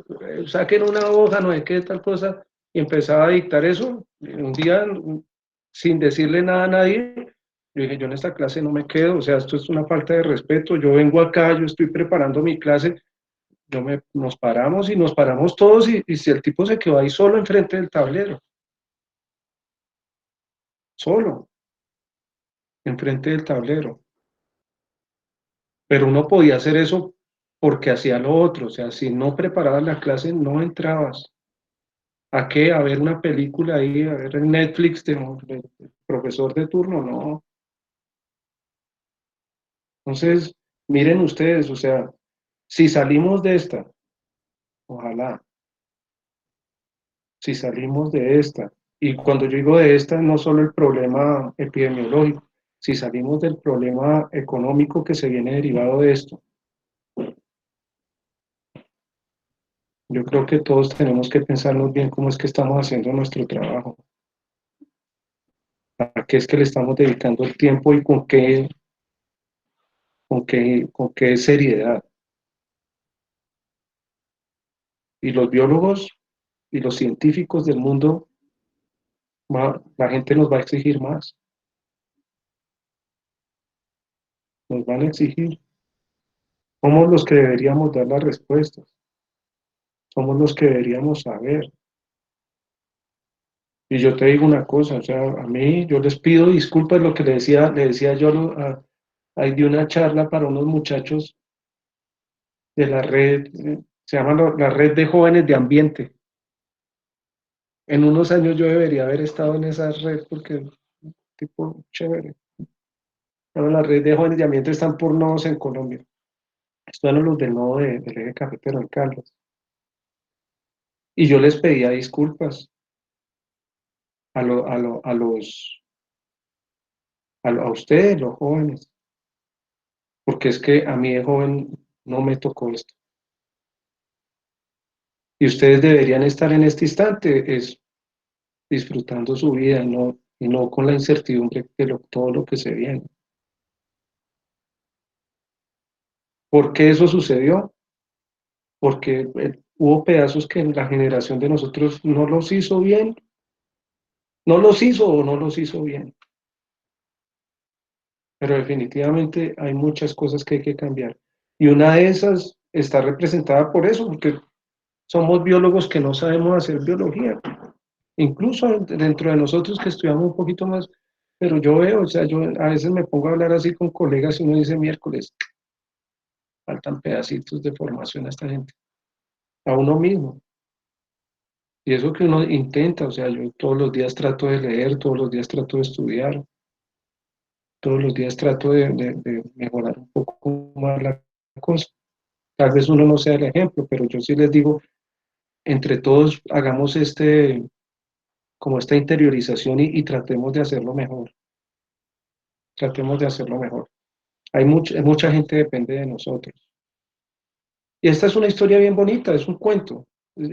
saquen una hoja, no sé qué tal cosa, y empezaba a dictar eso. Un día, sin decirle nada a nadie, yo dije, yo en esta clase no me quedo, o sea, esto es una falta de respeto, yo vengo acá, yo estoy preparando mi clase, nos paramos y nos paramos todos y si el tipo se quedó ahí solo enfrente del tablero, solo, enfrente del tablero. Pero uno podía hacer eso porque hacía lo otro, o sea, si no preparabas la clase no entrabas. ¿A qué? A ver una película ahí, a ver el Netflix del profesor de turno, no. Entonces, miren ustedes, o sea, si salimos de esta, ojalá, si salimos de esta, y cuando yo digo de esta, no solo el problema epidemiológico, si salimos del problema económico que se viene derivado de esto, yo creo que todos tenemos que pensarnos bien cómo es que estamos haciendo nuestro trabajo, a qué es que le estamos dedicando el tiempo y con qué seriedad. Y los biólogos y los científicos del mundo, la gente nos va a exigir más, nos van a exigir. Somos los que deberíamos dar las respuestas, somos los que deberíamos saber. Y yo te digo una cosa, o sea, a mí yo les pido disculpas lo que le decía yo ahí de una charla para unos muchachos de la red, se llama la Red de Jóvenes de Ambiente. En unos años yo debería haber estado en esa red porque es tipo chévere. Bueno, la Red de Jóvenes de Ambiente están por nodos en Colombia. Estos eran los del nodo del eje cafetero en Caldas. Y yo les pedía disculpas a ustedes, los jóvenes, porque es que a mí de joven no me tocó esto. Y ustedes deberían estar en este instante, es disfrutando su vida, no, y no con la incertidumbre de todo lo que se viene. ¿Por qué eso sucedió? Porque hubo pedazos que en la generación de nosotros no los hizo bien, no los hizo o no los hizo bien. Pero definitivamente hay muchas cosas que hay que cambiar. Y una de esas está representada por eso, porque somos biólogos que no sabemos hacer biología. Incluso dentro de nosotros que estudiamos un poquito más, pero yo veo, o sea, yo a veces me pongo a hablar así con colegas y uno dice miércoles, faltan pedacitos de formación a esta gente, a uno mismo. Y eso que uno intenta, o sea, yo todos los días trato de leer, todos los días trato de estudiar, todos los días trato de mejorar un poco más la cosa. Tal vez uno no sea el ejemplo, pero yo sí les digo, entre todos hagamos como esta interiorización y tratemos de hacerlo mejor. Tratemos de hacerlo mejor. Mucha gente depende de nosotros. Y esta es una historia bien bonita, es un cuento.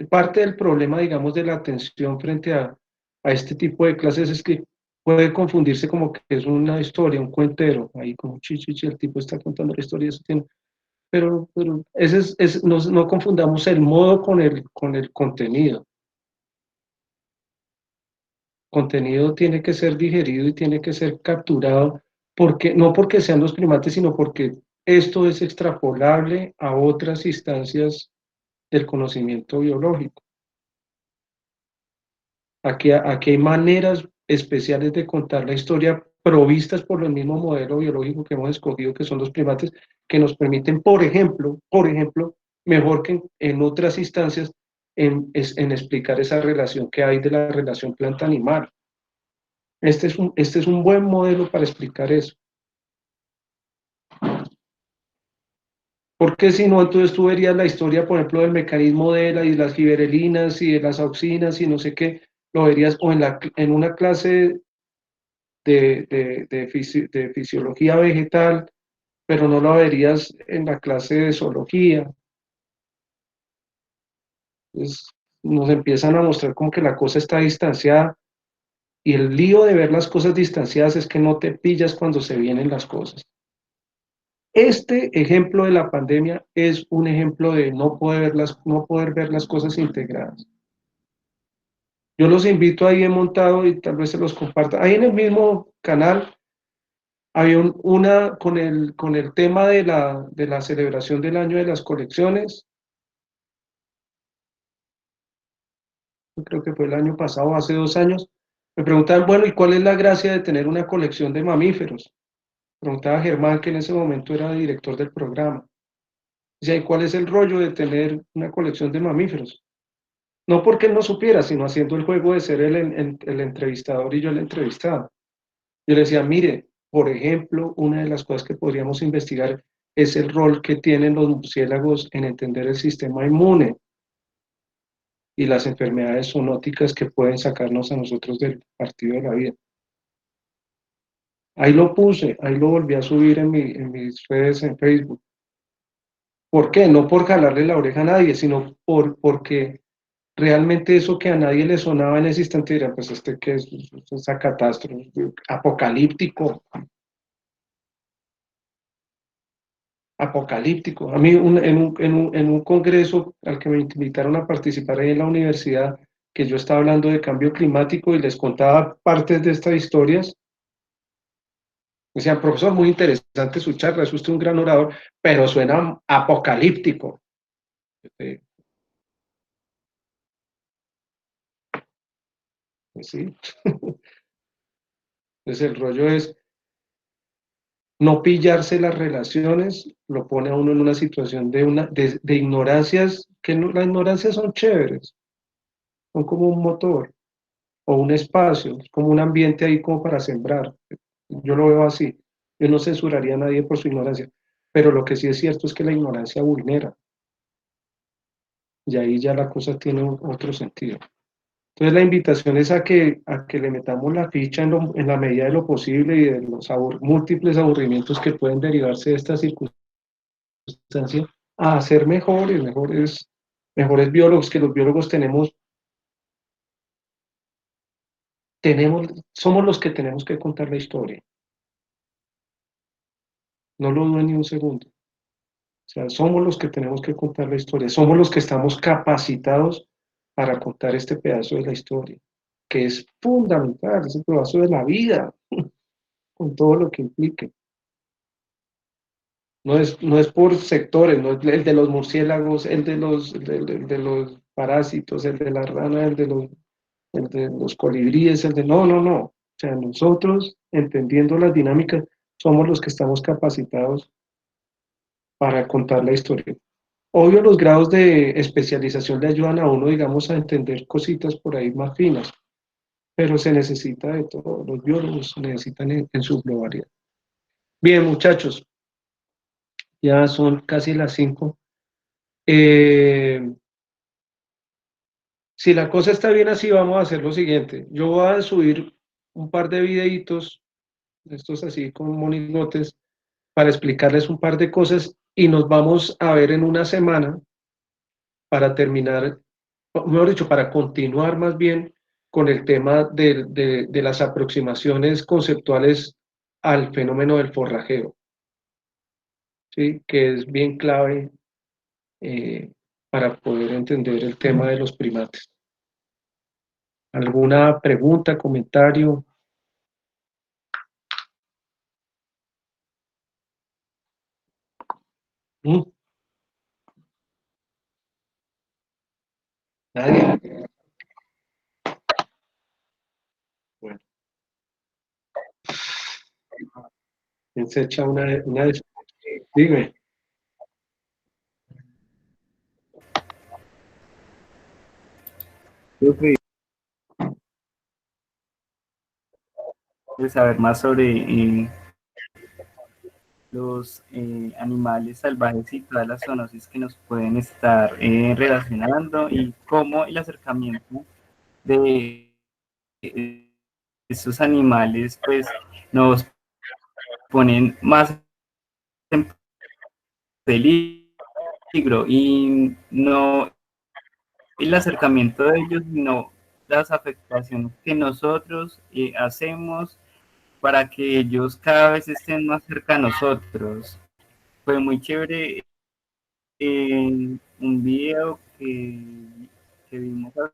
Parte del problema, digamos, de la atención frente a este tipo de clases es que puede confundirse como que es una historia, un cuentero, ahí como chichichi, el tipo está contando la historia, eso tiene, pero no confundamos el modo con el contenido. Contenido tiene que ser digerido y tiene que ser capturado, no porque sean los primates, sino porque esto es extrapolable a otras instancias del conocimiento biológico. Aquí hay maneras especiales de contar la historia provistas por el mismo modelo biológico que hemos escogido, que son los primates, que nos permiten, por ejemplo, mejor que en otras instancias, en explicar esa relación que hay de la relación planta-animal. Este es un buen modelo para explicar eso. Porque si no, entonces tú verías la historia, por ejemplo, del mecanismo de las giberelinas y de las auxinas y no sé qué, lo verías o en una clase de fisiología vegetal, pero no lo verías en la clase de zoología. Entonces, nos empiezan a mostrar como que la cosa está distanciada y el lío de ver las cosas distanciadas es que no te pillas cuando se vienen las cosas. Este ejemplo de la pandemia es un ejemplo de no poder ver las cosas integradas. Yo los invito ahí, he montado y tal vez se los comparta. Ahí en el mismo canal había con el tema de la celebración del año de las colecciones. Creo que fue el año pasado, hace 2 años. Me preguntaban, bueno, ¿y cuál es la gracia de tener una colección de mamíferos? Preguntaba Germán, que en ese momento era director del programa. Decía, ¿y cuál es el rollo de tener una colección de mamíferos? No porque él no supiera, sino haciendo el juego de ser el entrevistador y yo el entrevistado. Yo le decía, mire, por ejemplo, una de las cosas que podríamos investigar es el rol que tienen los murciélagos en entender el sistema inmune y las enfermedades zoonóticas que pueden sacarnos a nosotros del partido de la vida. Ahí lo puse, ahí lo volví a subir en mis redes en Facebook. ¿Por qué? No por jalarle la oreja a nadie, sino porque realmente eso que a nadie le sonaba en ese instante, dirá, pues este que es esa catástrofe, apocalíptico, apocalíptico. A mí en un congreso al que me invitaron a participar ahí en la universidad, que yo estaba hablando de cambio climático y les contaba partes de estas historias, me decían, profesor, muy interesante su charla, es usted un gran orador, pero suena apocalíptico. Pues sí. Entonces el rollo es no pillarse las relaciones, lo pone a uno en una situación de ignorancias, que no, las ignorancias son chéveres, son como un motor o un espacio, es como un ambiente ahí como para sembrar. Yo lo veo así. Yo no censuraría a nadie por su ignorancia, pero lo que sí es cierto es que la ignorancia vulnera y ahí ya la cosa tiene otro sentido. Entonces la invitación es a que le metamos la ficha en la medida de lo posible y de los múltiples aburrimientos que pueden derivarse de esta circunstancia a ser mejores biólogos, que los biólogos somos los que tenemos que contar la historia. No lo dudo ni un segundo. O sea, somos los que tenemos que contar la historia, somos los que estamos capacitados para contar este pedazo de la historia, que es fundamental, es el pedazo de la vida, con todo lo que implique. No es por sectores, no es el de los murciélagos, el de los parásitos, el de la rana, el de los colibríes, no, no, no. O sea, nosotros, entendiendo las dinámicas, somos los que estamos capacitados para contar la historia. Obvio, los grados de especialización le ayudan a uno, digamos, a entender cositas por ahí más finas, pero se necesita de todo, los biólogos necesitan en su globalidad. Bien, muchachos, ya son casi las 5. Si la cosa está bien así, vamos a hacer lo siguiente. Yo voy a subir un par de videitos, estos así con monigotes, para explicarles un par de cosas y nos vamos a ver en una semana para terminar, mejor dicho, para continuar más bien con el tema de las aproximaciones conceptuales al fenómeno del forrajeo, ¿sí? Que es bien clave para poder entender el tema de los primates. ¿Alguna pregunta, comentario? ¿Mm? Nadie. Bueno, ¿quién se echa una de... Dime. Profe, de saber más sobre los animales salvajes y todas las zoonosis que nos pueden estar relacionando y cómo el acercamiento de estos animales pues nos ponen más en peligro y no el acercamiento de ellos, sino las afectaciones que nosotros hacemos para que ellos cada vez estén más cerca de nosotros. Fue muy chévere un video que vimos hace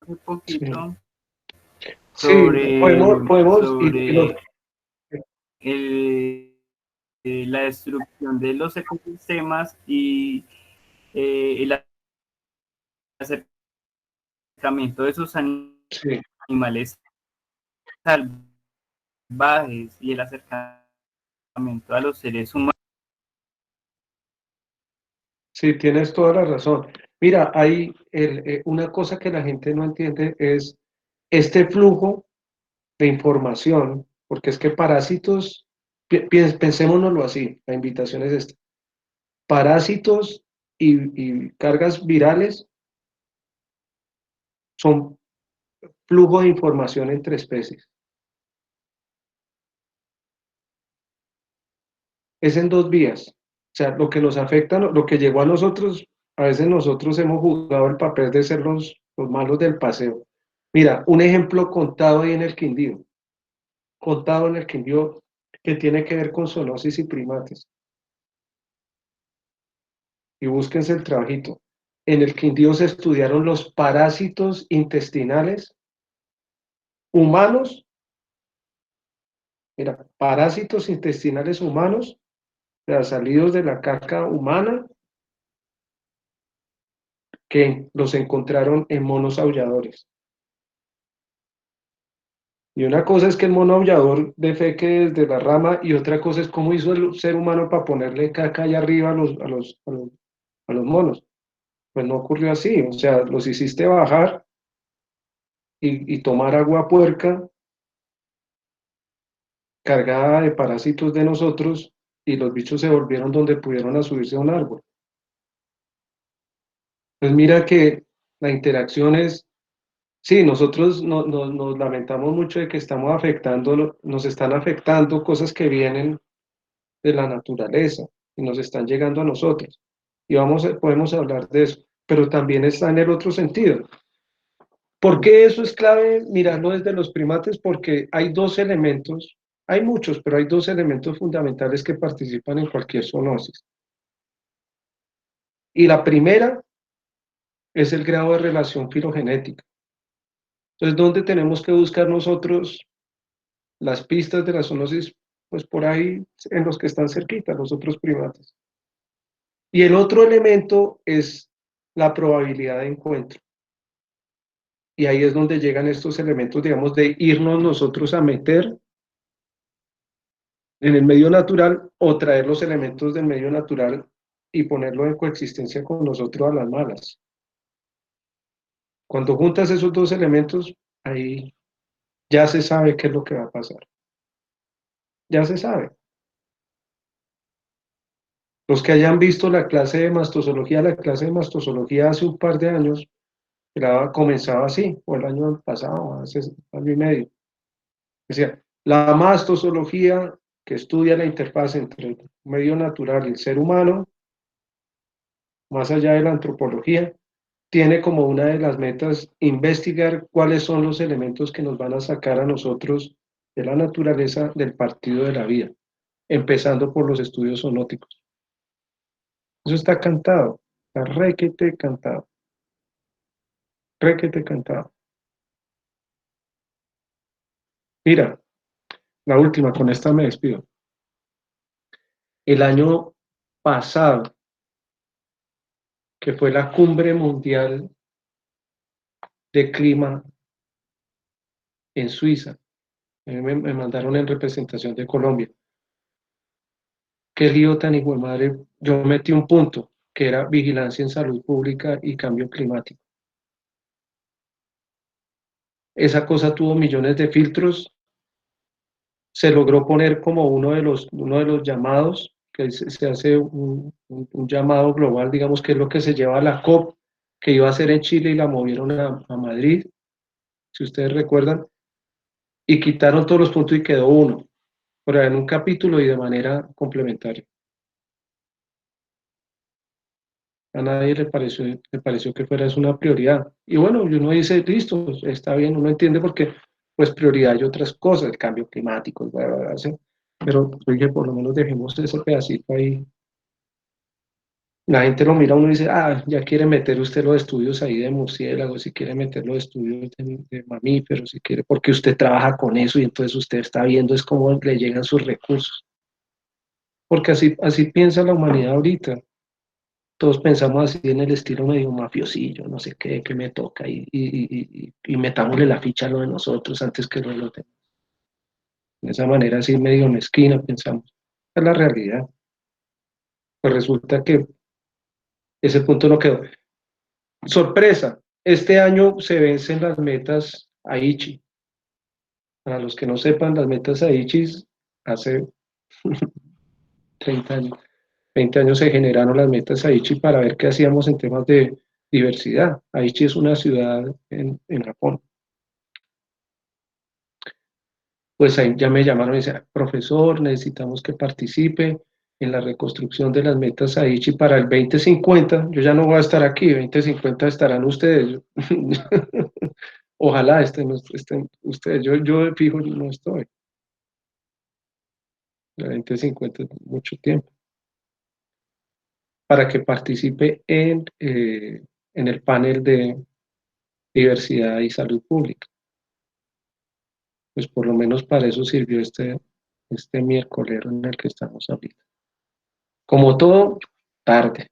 Sí, poquito sí, sobre, podemos sobre el, la destrucción de los ecosistemas y el acercamiento de esos sí, animales salvajes y el acercamiento a los seres humanos. sí, tienes toda la razón. Mira, hay una cosa que la gente no entiende es este flujo de información, porque es que parásitos, pensémonoslo así, la invitación es esta, parásitos y cargas virales son flujo de información entre especies. Es en dos vías. O sea, lo que nos afecta, lo que llegó a nosotros, a veces nosotros hemos jugado el papel de ser los malos del paseo. Mira, un ejemplo contado ahí en el Quindío, contado en el Quindío que tiene que ver con zoonosis y primates. Y búsquense el trabajito. En el Quindío se estudiaron los parásitos intestinales humanos, mira, parásitos intestinales humanos, salidos de la caca humana, que los encontraron en monos aulladores. Y una cosa es que el mono aullador defeque desde la rama y otra cosa es cómo hizo el ser humano para ponerle caca allá arriba a los monos. Pues no ocurrió así, o sea, los hiciste bajar y tomar agua puerca cargada de parásitos de nosotros y los bichos se volvieron donde pudieron a subirse a un árbol. Pues mira que la interacción es, sí, nosotros nos lamentamos mucho de que estamos afectando, nos están afectando cosas que vienen de la naturaleza y nos están llegando a nosotros. Y podemos hablar de eso, pero también está en el otro sentido. ¿Por qué eso es clave mirarlo desde los primates? Porque hay dos elementos, hay muchos, pero hay dos elementos fundamentales que participan en cualquier zoonosis. Y la primera es el grado de relación filogenética. Entonces, ¿dónde tenemos que buscar nosotros las pistas de la zoonosis? Pues por ahí, en los que están cerquita, los otros primates. Y el otro elemento es la probabilidad de encuentro. Y ahí es donde llegan estos elementos, digamos, de irnos nosotros a meter en el medio natural o traer los elementos del medio natural y ponerlo en coexistencia con nosotros a las malas. Cuando juntas esos dos elementos, ahí ya se sabe qué es lo que va a pasar. Ya se sabe. Los que hayan visto la clase de mastozoología hace un par de años, comenzaba así, o el año pasado, hace año y medio. Decía, la mastozoología que estudia la interfaz entre el medio natural y el ser humano, más allá de la antropología, tiene como una de las metas investigar cuáles son los elementos que nos van a sacar a nosotros de la naturaleza del partido de la vida, empezando por los estudios zoonóticos. Eso está cantado, está requete cantado, requete cantado. Mira, la última, con esta me despido. El año pasado, que fue la cumbre mundial de clima en Suiza. A mí me mandaron en representación de Colombia. Qué lío tan hijo de madre. Yo metí un punto que era vigilancia en salud pública y cambio climático. Esa cosa tuvo millones de filtros. Se logró poner como uno de los llamados, que se hace un llamado global, digamos que es lo que se lleva a la COP, que iba a ser en Chile y la movieron a Madrid, si ustedes recuerdan, y quitaron todos los puntos y quedó uno, pero en un capítulo y de manera complementaria. A nadie le pareció que fuera eso una prioridad. Y bueno, uno dice, listo, está bien, uno entiende porque pues prioridad hay otras cosas, el cambio climático, bla, bla, bla, ¿sí? Pero oye, por lo menos dejemos ese pedacito ahí. La gente lo mira a uno y dice, ah, ya quiere meter usted los estudios ahí de murciélagos, si quiere meter los estudios de mamíferos, si quiere, porque usted trabaja con eso y entonces usted está viendo es cómo le llegan sus recursos. Porque así piensa la humanidad ahorita. Todos pensamos así en el estilo medio mafiosillo, no sé qué, que me toca, y metámosle la ficha a lo de nosotros antes que lo de los demás. De esa manera así medio mezquina pensamos. Esa es la realidad. Pues resulta que ese punto no quedó. Sorpresa, este año se vencen las metas Aichi. Para los que no sepan, las metas Aichi hace 30 años, 20 años se generaron las metas Aichi para ver qué hacíamos en temas de diversidad. Aichi es una ciudad en Japón. Pues ahí ya me llamaron y decían, profesor, necesitamos que participe en la reconstrucción de las metas Aichi para el 2050. Yo ya no voy a estar aquí, 2050 estarán ustedes. Ojalá estén ustedes. Yo fijo no estoy. El 2050 es mucho tiempo. Para que participe en el panel de diversidad y salud pública. Pues por lo menos para eso sirvió este miércolero en el que estamos ahorita. Como todo, tarde.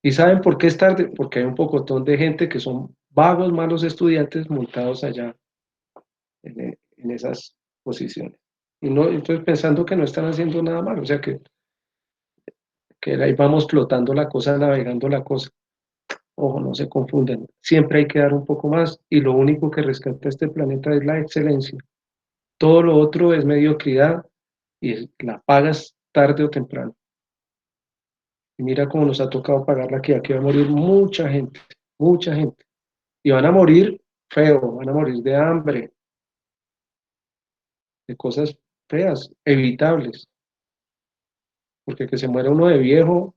¿Y saben por qué es tarde? Porque hay un pocotón de gente que son vagos, malos estudiantes montados allá en esas posiciones. Y no, entonces pensando que no están haciendo nada malo, o sea que ahí vamos flotando la cosa, navegando la cosa. Ojo, no se confundan. Siempre hay que dar un poco más y lo único que rescata este planeta es la excelencia. Todo lo otro es mediocridad y la pagas tarde o temprano. Y mira cómo nos ha tocado pagarla aquí. Aquí va a morir mucha gente, mucha gente. Y van a morir feo, van a morir de hambre, de cosas feas, evitables. Porque que se muera uno de viejo,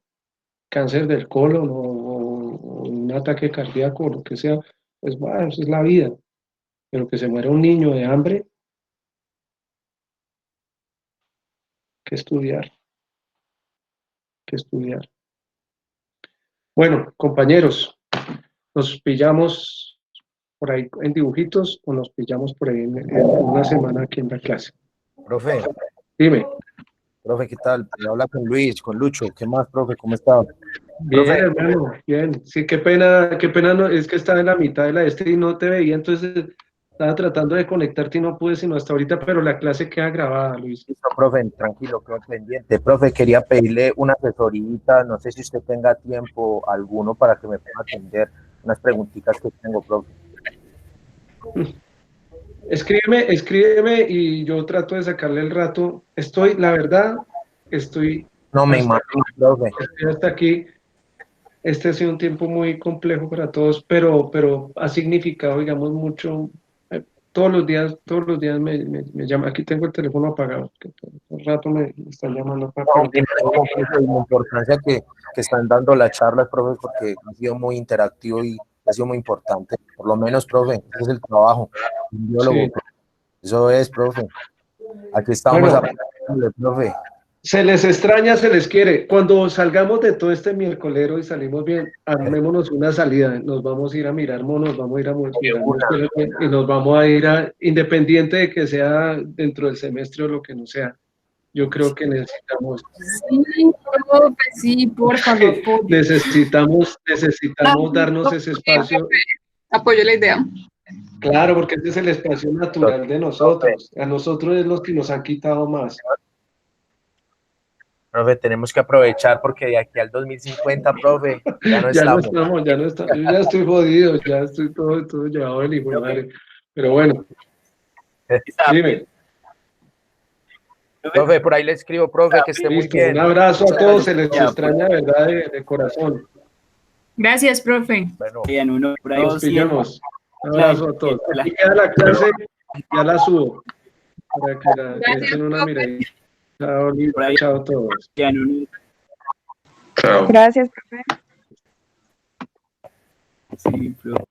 cáncer del colon o un ataque cardíaco o lo que sea, pues bueno, eso es la vida. Pero que se muera un niño de hambre, que estudiar, que estudiar. Bueno, compañeros, nos pillamos por ahí en dibujitos o nos pillamos por ahí en una semana aquí en la clase. Profe, Dime. profe, ¿qué tal? Habla con Luis, con Lucho. ¿Qué más, profe? ¿Cómo está? Bien, Profe, hermano, bien. Sí, qué pena, no, es que estaba en la mitad de la y no te veía, entonces estaba tratando de conectarte y no pude sino hasta ahorita, pero la clase queda grabada, Luis. listo, profe, tranquilo, quedo pendiente. Profe, quería pedirle una asesorita, no sé si usted tenga tiempo alguno para que me pueda atender unas preguntitas que tengo, profe. Escríbeme y yo trato de sacarle el rato. La verdad, No me hasta imagino, profe. estoy hasta aquí. Este ha sido un tiempo muy complejo para todos, pero ha significado, digamos, mucho. Todos los días me llama. Aquí tengo el teléfono apagado, que todo el rato me están llamando para No, y la importancia que están dando las charlas, profe, porque ha sido muy interactivo y ha sido muy importante. Por lo menos, profe, ese es el trabajo. Un biólogo, Sí. eso es, profe. Aquí estamos Bueno, aprendiendo, profe. se les extraña, se les quiere. Cuando salgamos de todo este miércolero y salimos bien, armémonos una salida. Nos vamos a ir a mirar monos, vamos a ir a mirar mosquitos y nos vamos a ir independiente de que sea dentro del semestre o lo que no sea. Yo creo que necesitamos, Sí, profe, sí, por favor, necesitamos darnos ese espacio. Apoyo la idea. Claro, porque este es el espacio natural de nosotros. A nosotros es los que nos han quitado más. Profe, tenemos que aprovechar porque de aquí al 2050, profe, ya no Ya no estamos. estamos, ya no estamos. Yo ya estoy jodido, ya estoy todo llevado del hijo de madre. Pero bueno, dime. Profe, por ahí le escribo, profe, que esté muy Listo, bien. un abrazo a Muchas todos, gracias. se les extraña, ¿verdad? De corazón. Gracias, profe. Bueno, En uno por ahí Nos 200. pillamos. Un abrazo a todos. Aquí queda la clase, ya la subo. Para que le Gracias, echen una profe. miradita. Chao, Lisa, Por ahí. chao a todos. En uno. Chao. Gracias, profe. Sí, profe.